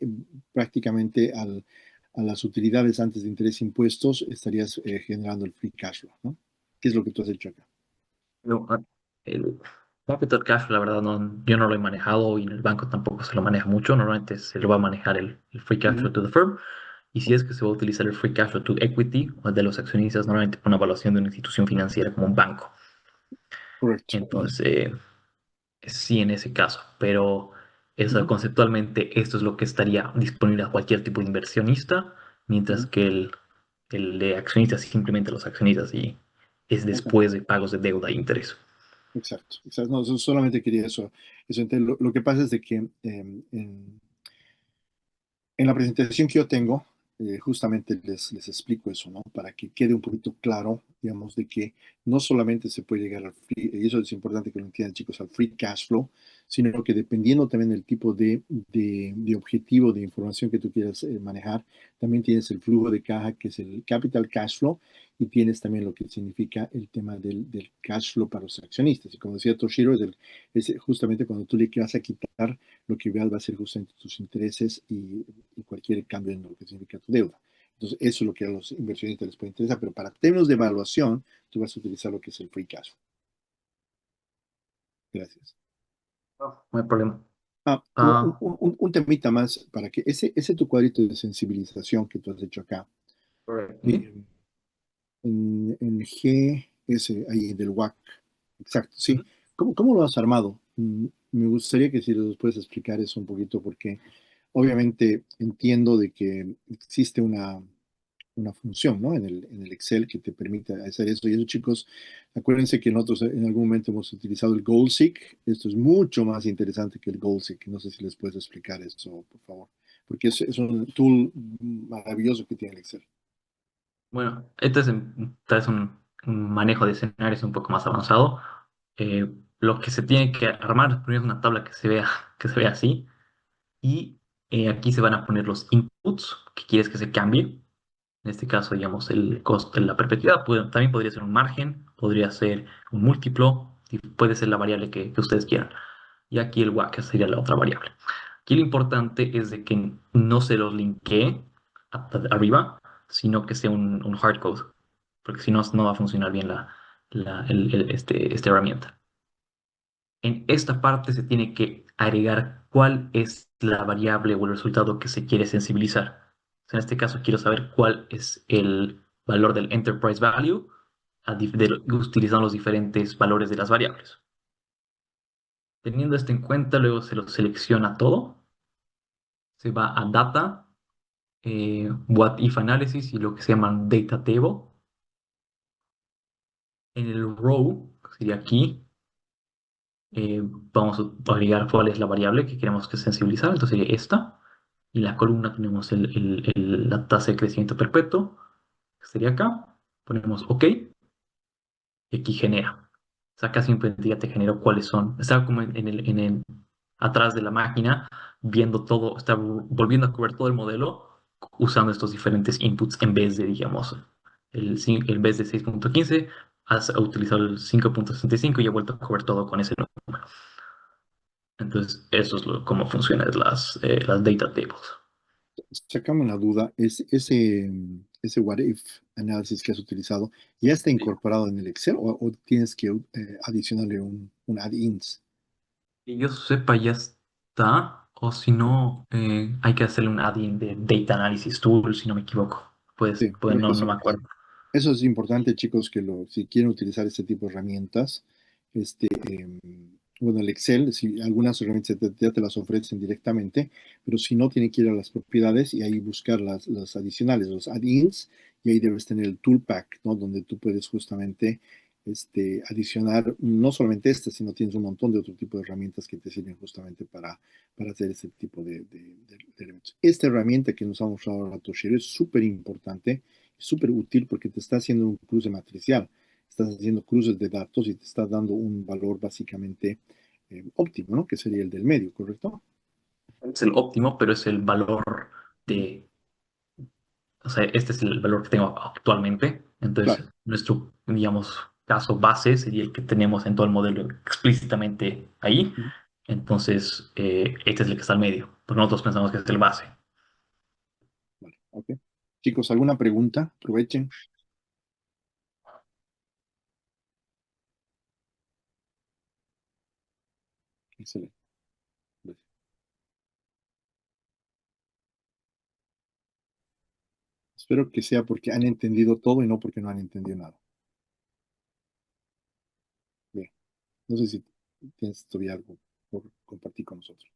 prácticamente a las utilidades antes de interés e impuestos estarías generando el free cash flow, ¿no? ¿Qué es lo que tú has hecho acá? No, el Capital Cash, la verdad, no, yo no lo he manejado y en el banco tampoco se lo maneja mucho. Normalmente se lo va a manejar el Free Cash Ujú. Flow to the firm. Y si es que se va a utilizar el Free Cash Flow to Equity o el de los accionistas, normalmente por una evaluación de una institución financiera como un banco. Correcto. Ujú, Entonces, sí, en ese caso. Pero eso, ujú, conceptualmente, esto es lo que estaría disponible a cualquier tipo de inversionista, mientras ujú. que el de accionistas simplemente los accionistas y es Exacto, después de pagos de deuda e interés. exacto, exacto. No, solamente quería eso. Entonces, lo que pasa es de que en la presentación que yo tengo, justamente les explico eso, ¿no? Para que quede un poquito claro, digamos, de que no solamente se puede llegar al free, y eso es importante que lo entiendan, chicos, al free cash flow, sino que dependiendo también del tipo de objetivo de información que tú quieras manejar, también tienes el flujo de caja, que es el capital cash flow, y tienes también lo que significa el tema del cash flow para los accionistas. Y como decía Toshiro, es justamente cuando tú le quieras a quitar lo que va a ser justamente tus intereses y cualquier cambio en lo que significa tu deuda. Entonces, eso es lo que a los inversionistas les puede interesar, pero para términos de evaluación, tú vas a utilizar lo que es el free cash. Gracias. No hay problema. Ah, Ah, un temita más para que ese tu cuadrito de sensibilización que tú has hecho acá, correcto. Ujú, eh, en GS, ahí del WAC, exacto, sí. ujú. ¿Cómo lo has armado? Me gustaría que si nos puedes explicar eso un poquito, porque obviamente entiendo de que existe una función, ¿no? En el Excel que te permite hacer eso. Y eso, chicos, acuérdense que nosotros en algún momento hemos utilizado el GoalSeek. Esto es mucho más interesante que el GoalSeek. No sé si les puedes explicar eso, por favor. Porque es un tool maravilloso que tiene el Excel. Bueno, este es, tal vez un manejo de escenarios un poco más avanzado. Lo que se tiene que armar es primero una tabla que se vea así. Y aquí se van a poner los inputs que quieres que se cambie. En este caso, digamos, el costo de la perpetuidad. También podría ser un margen, podría ser un múltiplo, y puede ser la variable que ustedes quieran. Y aquí el WACC sería la otra variable. Aquí lo importante es de que no se los linkee arriba, sino que sea un hard code, porque si no, no va a funcionar bien esta herramienta. En esta parte se tiene que agregar cuál es la variable o el resultado que se quiere sensibilizar. En este caso, quiero saber cuál es el valor del enterprise value utilizando los diferentes valores de las variables. Teniendo esto en cuenta, luego se lo selecciona todo, se va a data, what if analysis y lo que se llaman data table. En el row, que sería aquí, vamos a agregar cuál es la variable que queremos que sensibilizar, entonces sería esta. Y en la columna tenemos la tasa de crecimiento perpetuo, que sería acá. Ponemos OK y aquí genera. O sea, acá simplemente ya te generó cuáles son. Está como atrás de la máquina, viendo todo, está volviendo a cubrir todo el modelo usando estos diferentes inputs en vez de, digamos, en vez de 6.15, has utilizado el 5.65 y ha vuelto a cubrir todo con ese número. Entonces, eso es cómo funcionan las data tables. Sacame una duda. Ese what if análisis que has utilizado, ¿ya está Sí. incorporado en el Excel o tienes que adicionarle un add-ins? Que yo sepa, ya está. O si no, hay que hacerle un add-in de Data Analysis Tool, si no me equivoco. Pues no, no me acuerdo. Eso es importante, chicos, que si quieren utilizar este tipo de herramientas, bueno, el Excel, si algunas herramientas ya te las ofrecen directamente, pero si no, tienen que ir a las propiedades y ahí buscar las adicionales, los add-ins, y ahí debes tener el tool pack, ¿no? Donde tú puedes justamente adicionar no solamente este, sino tienes un montón de otro tipo de herramientas que te sirven justamente para hacer este tipo de elementos. Esta herramienta que nos ha mostrado ahora Toshiro es súper importante, súper útil porque te está haciendo un cruce matricial, estás haciendo cruces de datos y te está dando un valor básicamente óptimo, ¿no? Que sería el del medio, ¿correcto? Es el óptimo, pero es el valor Ujú. de, o sea, este es el valor que tengo actualmente. Claro. Entonces, nuestro, digamos, caso base sería el que tenemos en todo el modelo explícitamente ahí. Ujú. Entonces, este es el que está al medio. Pues nosotros pensamos que es el base. Vale, ok. Chicos, ¿alguna pregunta? Aprovechen. Excelente. Gracias. Espero que sea porque han entendido todo y no porque no han entendido nada. Bien. No sé si tienes todavía algo por compartir con nosotros.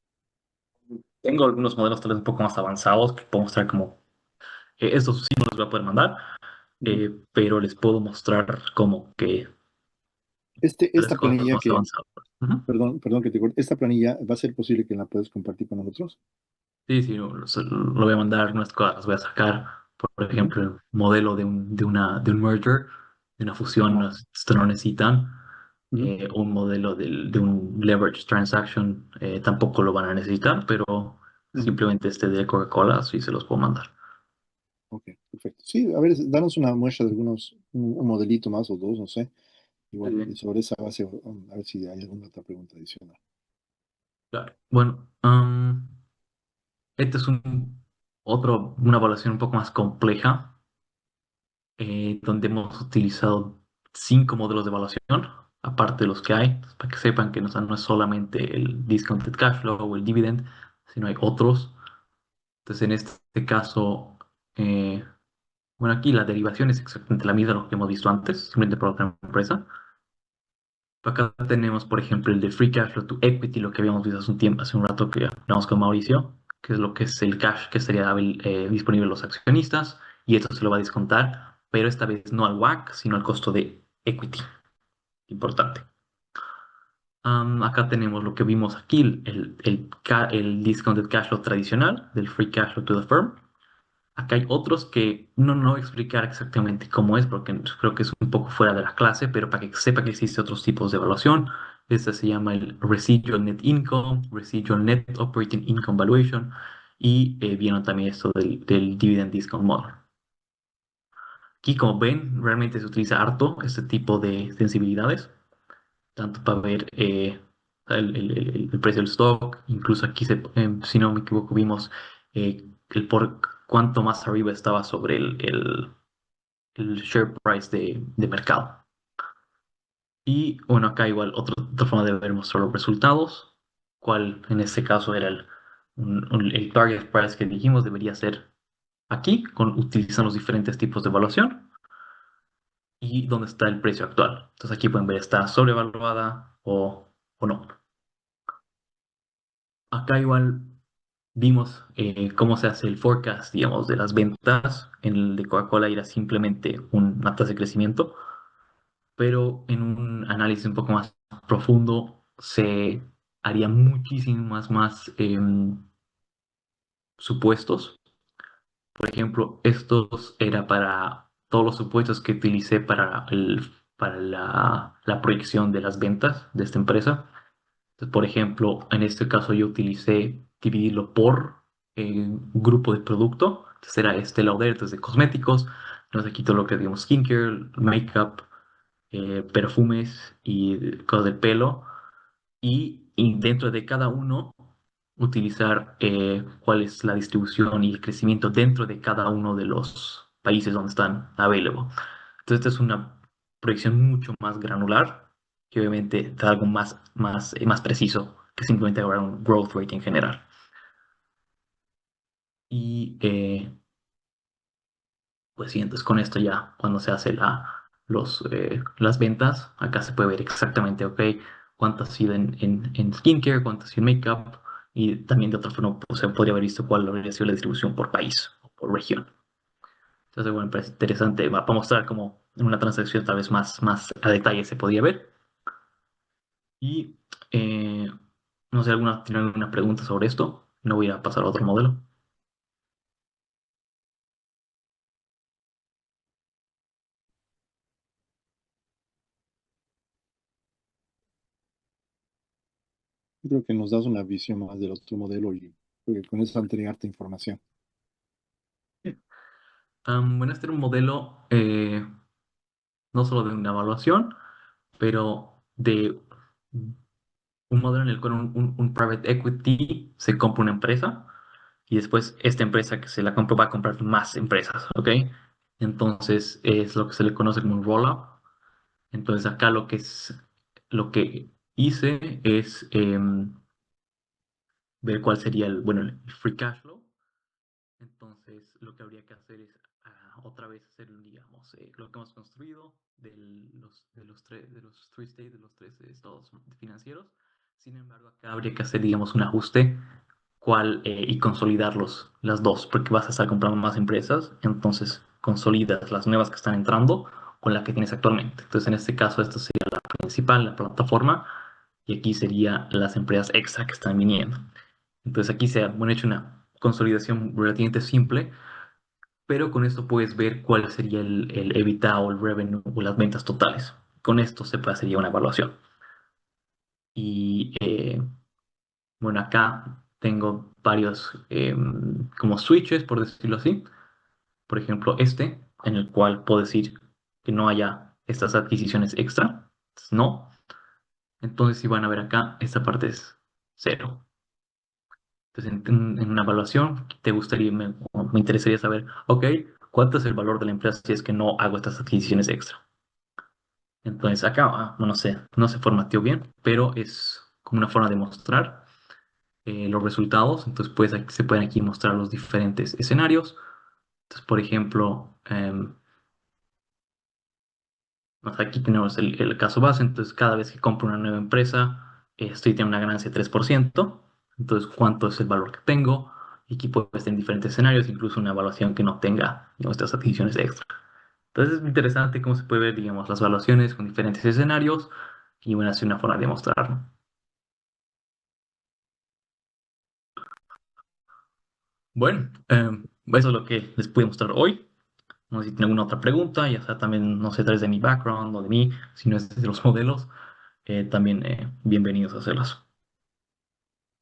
Tengo algunos modelos tal vez un poco más avanzados que puedo mostrar como, estos sí no los voy a poder mandar, Ujú. pero les puedo mostrar como que tres Esta cosas planilla más que, avanzadas. Ujú. perdón que te corte, esta planilla va a ser posible que la puedas compartir con nosotros. Sí, sí, lo voy a mandar, algunas cosas las voy a sacar. Por Ujú. ejemplo, el modelo de un merger, de una fusión, Ah, esto no necesitan. ujú, Un modelo de un leverage transaction tampoco lo van a necesitar, pero ujú. simplemente este de Coca-Cola sí se los puedo mandar. Ok, perfecto. Sí, a ver, danos una muestra de algunos, un modelito más o dos, no sé. Y Muy bueno, y bien. sobre esa base, a ver si hay alguna otra pregunta adicional. Claro. Bueno, este es una evaluación un poco más compleja, donde hemos utilizado 5 modelos de evaluación, aparte de los que hay, para que sepan que no es solamente el discounted cash flow o el dividend, sino hay otros. Entonces, en este caso, bueno, aquí la derivación es exactamente la misma de lo que hemos visto antes, simplemente por otra empresa. Acá tenemos, por ejemplo, el de Free Cash Flow to Equity, lo que habíamos visto hace un tiempo, hace un rato que hablamos con Mauricio, que es lo que es el cash que estaría disponible a los accionistas, y esto se lo va a descontar, pero esta vez no al WACC, sino al costo de equity. Importante. Acá tenemos lo que vimos aquí, el discounted cash flow tradicional del Free Cash Flow to the Firm. Acá hay otros que no voy a explicar exactamente cómo es, porque creo que es un poco fuera de la clase, pero para que sepa que existen otros tipos de evaluación. Este se llama el Residual Net Income, Residual Net Operating Income Valuation, y vieron también esto del Dividend Discount Model. Aquí, como ven, realmente se utiliza harto este tipo de sensibilidades, tanto para ver el precio del stock, incluso aquí, si no me equivoco, vimos el por cuánto más arriba estaba sobre el share price de mercado. Y bueno, acá igual otra forma de ver mostrar los resultados, cuál en este caso era el target price que dijimos debería ser aquí, utilizando los diferentes tipos de evaluación y dónde está el precio actual. Entonces aquí pueden ver está sobrevaluada o no. Acá igual vimos cómo se hace el forecast, digamos, de las ventas. En el de Coca-Cola era simplemente una tasa de crecimiento, pero en un análisis un poco más profundo se haría muchísimas más supuestos. Por ejemplo, estos era para todos los supuestos que utilicé para la proyección de las ventas de esta empresa. Entonces, por ejemplo, en este caso yo utilicé dividirlo por grupo de producto. Entonces era este Lauder, desde cosméticos. Entonces aquí todo lo que digamos skincare, makeup, perfumes y cosas de pelo. Y dentro de cada uno utilizar cuál es la distribución y el crecimiento dentro de cada uno de los países donde están available. Entonces, esta es una proyección mucho más granular, que obviamente da algo más preciso que simplemente ahora un growth rate en general. Y pues sí, entonces con esto ya, cuando se hace las ventas, acá se puede ver exactamente, ok, cuánto ha sido en skincare, cuánto ha sido en makeup, y también de otra forma pues, se podría haber visto cuál habría sido la distribución por país o por región. Entonces, bueno, me parece interesante para mostrar cómo en una transacción tal vez más a detalle se podía ver. Y eh, no sé, ¿tiene alguna pregunta sobre esto? No voy a pasar a otro modelo. Yo creo que nos das una visión más del otro modelo y creo que con eso van a tener harta información. Bueno, este era un modelo no solo de una evaluación, pero de un modelo en el cual un private equity se compra una empresa y después esta empresa que se la compró va a comprar más empresas, ¿ok? Entonces es lo que se le conoce como un roll-up. Entonces acá lo que hice es ver cuál sería el free cash flow. Entonces, lo que habría que hacer es otra vez hacer, digamos, lo que hemos construido de los three states, de los tres estados financieros. Sin embargo, acá habría que hacer, digamos, un ajuste y consolidarlos, las dos, porque vas a estar comprando más empresas, entonces consolidas las nuevas que están entrando con la que tienes actualmente. Entonces, en este caso, esto sería la principal, la plataforma, y aquí serían las empresas extra que están viniendo. Entonces, aquí se ha hecho una consolidación relativamente simple, pero con esto puedes ver cuál sería el EBITDA o el revenue o las ventas totales. Con esto se puede hacer ya una evaluación. Y bueno, acá tengo varios como switches, por decirlo así. Por ejemplo, en el cual puedo decir que no haya estas adquisiciones extra. No. Entonces, si van a ver acá, esta parte es cero. Entonces, en una evaluación, me interesaría saber, ok, ¿cuánto es el valor de la empresa si es que no hago estas adquisiciones extra? Entonces, acá, no se formateó bien, pero es como una forma de mostrar los resultados. Entonces, pues, se pueden aquí mostrar los diferentes escenarios. Entonces, por ejemplo, aquí tenemos el caso base. Entonces, cada vez que compro una nueva empresa, estoy teniendo una ganancia de 3%. Entonces, ¿cuánto es el valor que tengo? Y aquí puede estar en diferentes escenarios, incluso una evaluación que no tenga nuestras adquisiciones extra. Entonces, es interesante cómo se puede ver, digamos, las evaluaciones con diferentes escenarios y bueno, así una forma de mostrarlo. Bueno, eso es lo que les pude mostrar hoy. No sé si tienen alguna otra pregunta, ya sea también, no sé, a través de mi background o de mí, si no es de los modelos, también bienvenidos a hacerlas.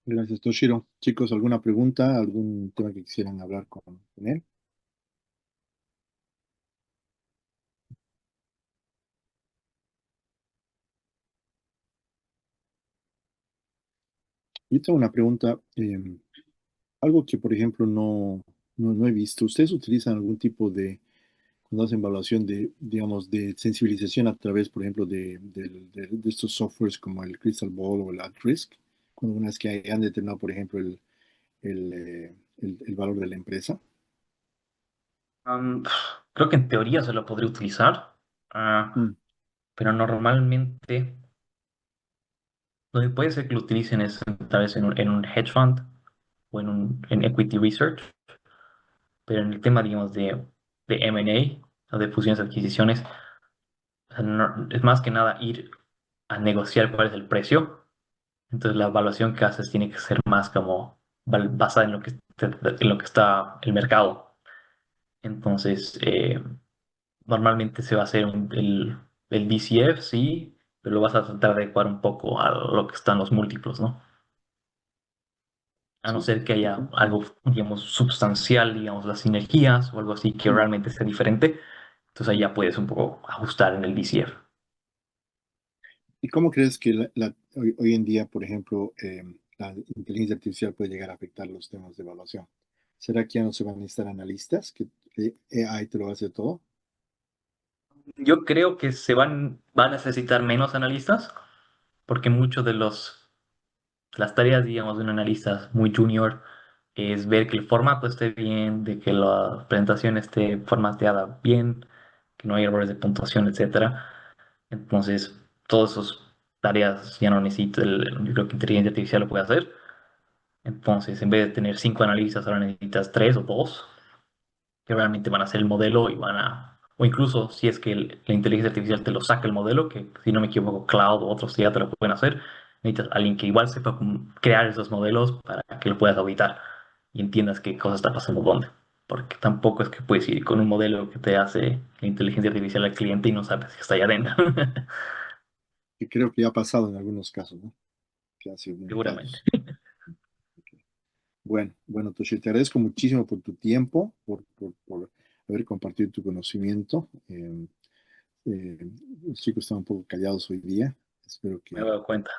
Gracias, Toshiro. Chicos, ¿alguna pregunta, algún tema que quisieran hablar con él? Yo tengo una pregunta, algo que, por ejemplo, no he visto. ¿Ustedes utilizan algún tipo de, cuando hacen evaluación de, digamos, de sensibilización a través, por ejemplo, de estos softwares como el Crystal Ball o el At-Risk? Cuando una vez que han determinado, por ejemplo, el valor de la empresa. Am, Creo que en teoría se lo podría utilizar, Mm, pero normalmente lo que puede ser que lo utilicen es tal vez en un hedge fund o en equity research, pero en el tema, digamos, de M&A o de fusiones y adquisiciones, o sea, es más que nada ir a negociar cuál es el precio. Entonces la evaluación que haces tiene que ser más como basada en lo que está el mercado. Entonces, normalmente se va a hacer el DCF, sí, pero lo vas a tratar de adecuar un poco a lo que están los múltiplos, ¿no? A no sí, ser que ok. haya algo, digamos, sustancial, digamos, las sinergias o algo así que Mm. realmente sea diferente. Entonces ahí ya puedes un poco ajustar en el DCF. ¿Y cómo crees que hoy en día, por ejemplo, la inteligencia artificial puede llegar a afectar los temas de evaluación? ¿Será que ya no se van a necesitar analistas, que AI te lo va a hacer todo? Yo creo que va a necesitar menos analistas porque muchos las tareas, digamos, de un analista muy junior es ver que el formato esté bien, de que la presentación esté formateada bien, que no hay errores de puntuación, etcétera. Entonces, todas esas tareas ya no necesito, yo creo que inteligencia artificial lo puede hacer. Entonces, en vez de tener 5 analistas, ahora necesitas 3 o 2 que realmente van a hacer el modelo o incluso si es que la inteligencia artificial te lo saca el modelo, que si no me equivoco, Cloud o otros ya te lo pueden hacer, necesitas alguien que igual sepa cómo crear esos modelos para que lo puedas auditar y entiendas qué cosa está pasando dónde. Porque tampoco es que puedes ir con un modelo que te hace la inteligencia artificial al cliente y no sabes que está allá adentro. Que creo que ya ha pasado en algunos casos, ¿no? Que han sido Seguramente. aumentados. Bueno, Toshi, te agradezco muchísimo por tu tiempo, por haber compartido tu conocimiento. Los chicos están un poco callados hoy día. Espero Me he que dado cuenta.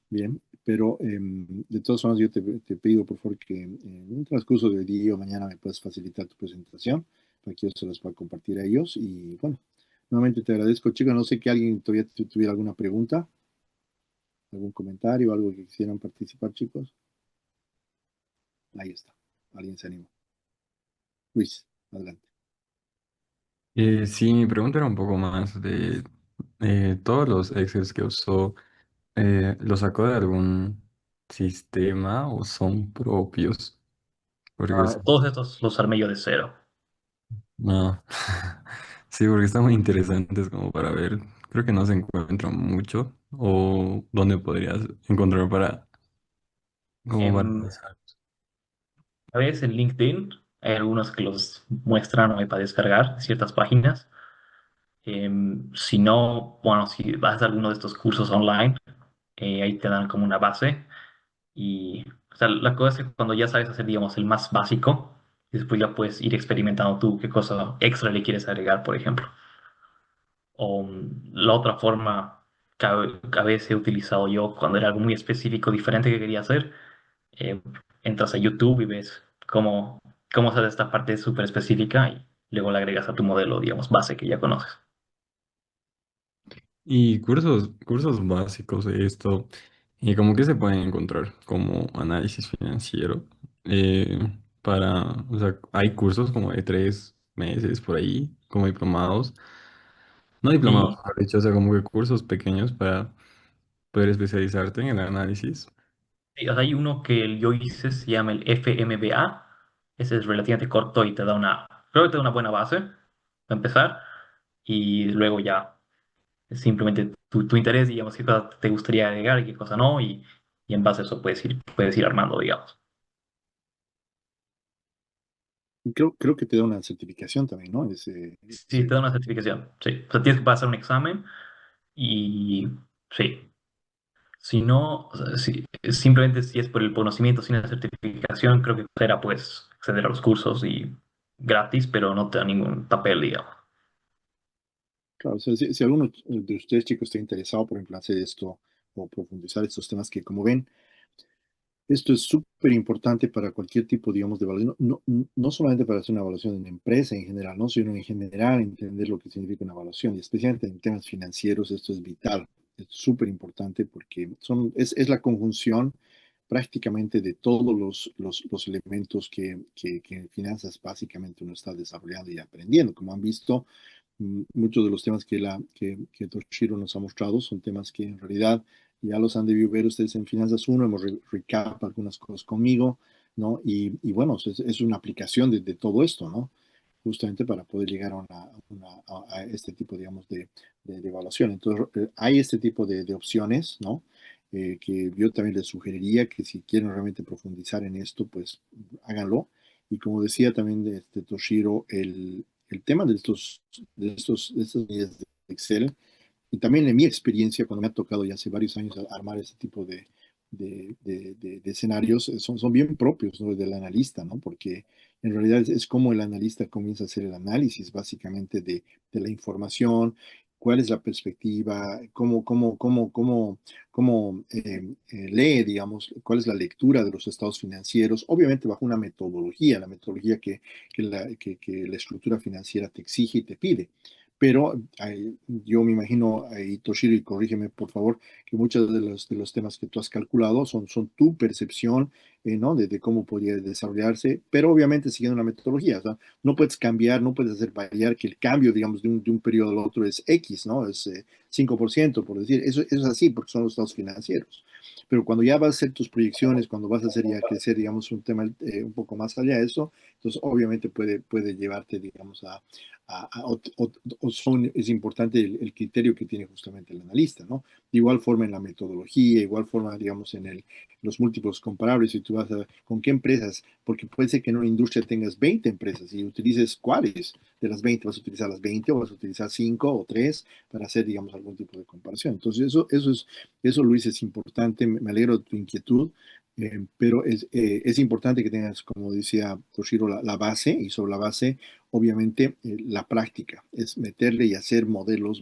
bien, pero de todas formas yo te pido por favor que en un transcurso del día o mañana me puedas facilitar tu presentación para que yo se las pueda compartir a ellos. Y bueno, nuevamente te agradezco, chicos. No sé que alguien todavía tuviera alguna pregunta. ¿Algún comentario, algo que quisieran participar, chicos? Ahí está. Alguien se animó. Luis, adelante. Sí, mi pregunta era un poco más de todos los Excels que usó, ¿los sacó de algún sistema o son propios? Porque Todos estos los armé yo de cero. no. Sí, porque están muy interesantes como para ver. Creo que no se encuentra mucho. O dónde podrías encontrar para como para Em, empezar. a veces en LinkedIn hay algunos que los muestran para descargar ciertas páginas. Si no, bueno, si vas a alguno de estos cursos online, ahí te dan como una base. Y o sea, la cosa es que cuando ya sabes hacer, digamos, el más básico, después ya puedes ir experimentando tú qué cosa extra le quieres agregar, por ejemplo. O la otra forma que a veces he utilizado yo cuando era algo muy específico, diferente que quería hacer, eh, entras a YouTube y ves cómo se hace esta parte súper específica y luego le agregas a tu modelo, digamos, base que ya conoces. Y cursos básicos de esto, y como que se pueden encontrar como análisis financiero. eh, o sea, hay cursos como de 3 meses por ahí, como diplomados. No diplomados, Y, mejor dicho, o sea, como que cursos pequeños para poder especializarte en el análisis. y, o sea, hay uno que yo hice, se llama el FMBA. Ese es relativamente corto y te da creo que te da una buena base para empezar. Y luego ya simplemente tu interés, digamos, qué cosa te gustaría agregar y qué cosa no. Y en base a eso puedes ir armando, digamos. Y creo que te da una certificación también, ¿no? Sí, te da una certificación. Sí. O sea, tienes que pasar un examen y sí. Si no, o sea, simplemente si es por el conocimiento sin la certificación, creo que era pues acceder a los cursos y gratis, pero no te da ningún papel, digamos. Claro, o sea, si alguno de ustedes, chicos, está interesado, por ejemplo, en hacer esto o profundizar estos temas que, como ven, esto es súper importante para cualquier tipo, digamos, de evaluación, no solamente para hacer una evaluación en una empresa en general, ¿no? Sino en general entender lo que significa una evaluación, y especialmente en temas financieros, esto es vital, es súper importante porque es la conjunción prácticamente de todos los elementos que en finanzas básicamente uno está desarrollando y aprendiendo. Como han visto, muchos de los temas que Toshiro nos ha mostrado son temas que en realidad ya los han debido ver ustedes en Finanzas uno, hemos recap algunas cosas conmigo, ¿no? Y bueno, es una aplicación de todo esto, ¿no? Justamente para poder llegar a este tipo, digamos, de evaluación. Entonces, hay este tipo de opciones, ¿no? Que yo también les sugeriría que si quieren realmente profundizar en esto, pues háganlo. Y como decía también Toshiro, el tema de estas medidas de Excel, y también en mi experiencia, cuando me ha tocado ya hace varios años armar este tipo de escenarios, son bien propios, ¿no? Del analista, ¿no? Porque en realidad es como el analista comienza a hacer el análisis básicamente de la información, cuál es la perspectiva, cómo lee, digamos, cuál es la lectura de los estados financieros, obviamente bajo una metodología, la metodología que la estructura financiera te exige y te pide. Pero yo me imagino, y Toshiro, y corrígeme por favor, que muchos de los temas que tú has calculado son tu percepción, ¿no? De cómo podría desarrollarse, pero obviamente siguiendo una metodología. O sea, no puedes cambiar, no puedes hacer variar que el cambio, digamos, de un periodo al otro es X, ¿no? Es 5%, por decir. Eso es así porque son los estados financieros. Pero cuando ya vas a hacer tus proyecciones, cuando vas a hacer ya crecer, digamos, un tema un poco más allá de eso, entonces obviamente puede llevarte, digamos, es importante el criterio que tiene justamente el analista, ¿no? De igual forma en la metodología, igual forma, digamos, los múltiplos comparables, si tú vas con qué empresas, porque puede ser que en una industria tengas 20 empresas y utilices cuáles de las 20, vas a utilizar las 20 o vas a utilizar 5 o 3 para hacer, digamos, algún tipo de comparación. Entonces, eso Luis, es importante, me alegro de tu inquietud. Pero es importante que tengas, como decía Toshiro, la base, y sobre la base obviamente la práctica, es meterle y hacer modelos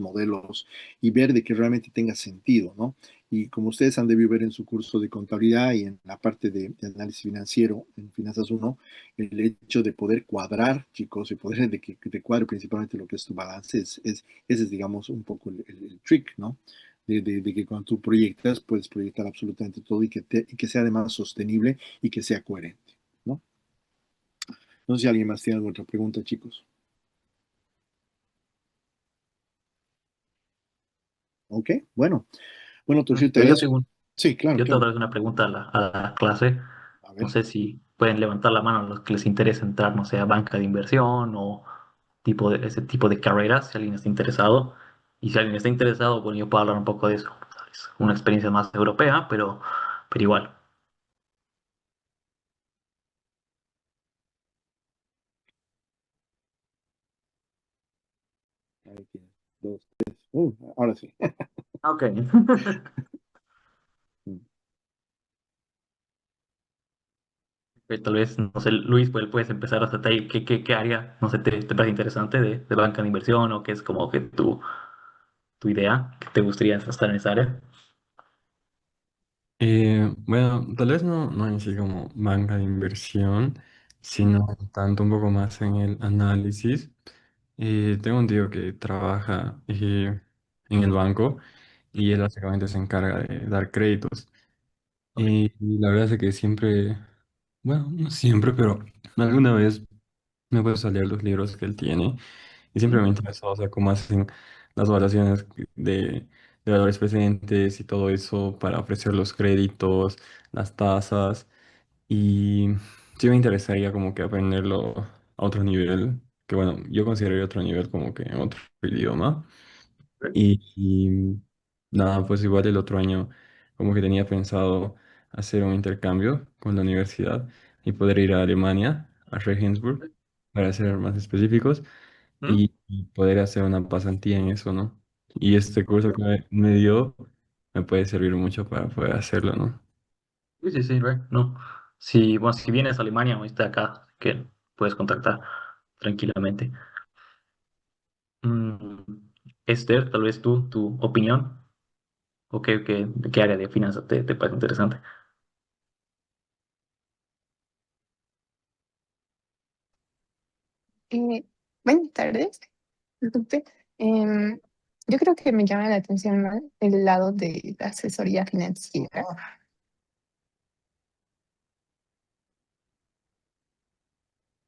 y ver de que realmente tenga sentido, ¿no? Y como ustedes han debido ver en su curso de contabilidad y en la parte de análisis financiero, en Finanzas uno, el hecho de poder cuadrar, chicos, y poder que te cuadre principalmente lo que es tu balance, ese es, digamos, un poco el trick, ¿no? de que cuando tú proyectas, puedes proyectar absolutamente todo y que sea además sostenible y que sea coherente, ¿no? No sé si alguien más tiene alguna otra pregunta, chicos. Ok, bueno. Bueno, Toshio, te Pero agradezco. Sí, claro, yo te claro. otra vez una pregunta a la clase. A No ver. sé si pueden levantar la mano a los que les interese entrar, no sé, a banca de inversión o ese tipo de carreras, si alguien está interesado. Y si alguien está interesado, bueno, yo puedo hablar un poco de eso. Es una experiencia más europea, pero igual. Ahí tienes. Dos, tres. Ahora sí. Ok. Tal vez, no sé, Luis, pues puedes empezar hasta ahí. ¿Qué área, no sé, te parece interesante de banca de inversión o qué es como que tu idea, que te gustaría estar en esa área? Bueno, tal vez no en sí como banca de inversión, sino tanto un poco más en el análisis. Tengo un tío que trabaja en el banco y él básicamente se encarga de dar créditos. Ok. Y la verdad es que siempre, bueno, no siempre, pero alguna vez me puedo leer los libros que él tiene y siempre ¿Mm? me interesó, o sea, cómo hacen las evaluaciones de valores presentes y todo eso para ofrecer los créditos, las tasas. Y sí me interesaría como que aprenderlo a otro nivel, que bueno, yo consideraría otro nivel como que en otro idioma. Y nada, pues igual el otro año como que tenía pensado hacer un intercambio con la universidad y poder ir a Alemania, a Regensburg, para ser más específicos, ¿Mm? y poder hacer una pasantía en eso, ¿no? Y este curso que me dio me puede servir mucho para poder hacerlo, ¿no? Sí, sí, sí, no. Si, bueno, si vienes a Alemania o estás acá, que puedes contactar tranquilamente. Mm, Esther, tal vez tu opinión, o de qué área de finanzas te parece interesante. Eh, Buenas tardes. Disculpe. Em, yo creo que me llama la atención más el lado de la asesoría financiera.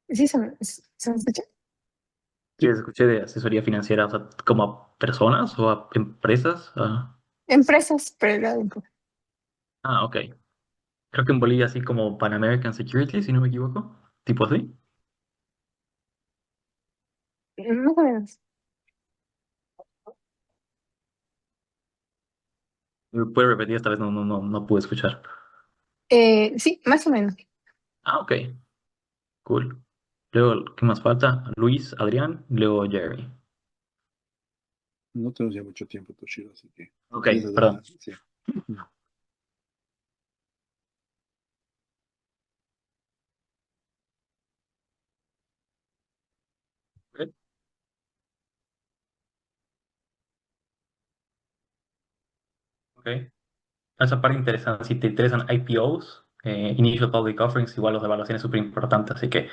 ¿Sí se me escucha? Sí, escuché de asesoría financiera, o sea, como a personas o a empresas. Empresas, pero Ok. Creo que en Bolivia así como Pan American Security, si no me equivoco. Tipo así. más o menos. ¿Puedes repetir? Esta vez no pude escuchar. Sí, más o menos. Ok, cool. Luego, ¿qué más falta? Luis, Adrián, luego Jerry. No tenemos ya mucho tiempo, Toshiro, así que si Ok, quieres perdón. adelante. Sí. Mm. Ok. Ok. Esa parte interesante, si te interesan IPOs, Initial Public Offerings, igual los de evaluación es súper importante, así que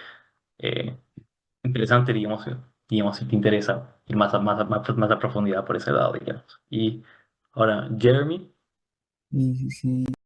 eh, interesante, digamos, si te interesa ir más a profundidad por ese lado, digamos. Y ahora, Jeremy. Sí, sí, sí.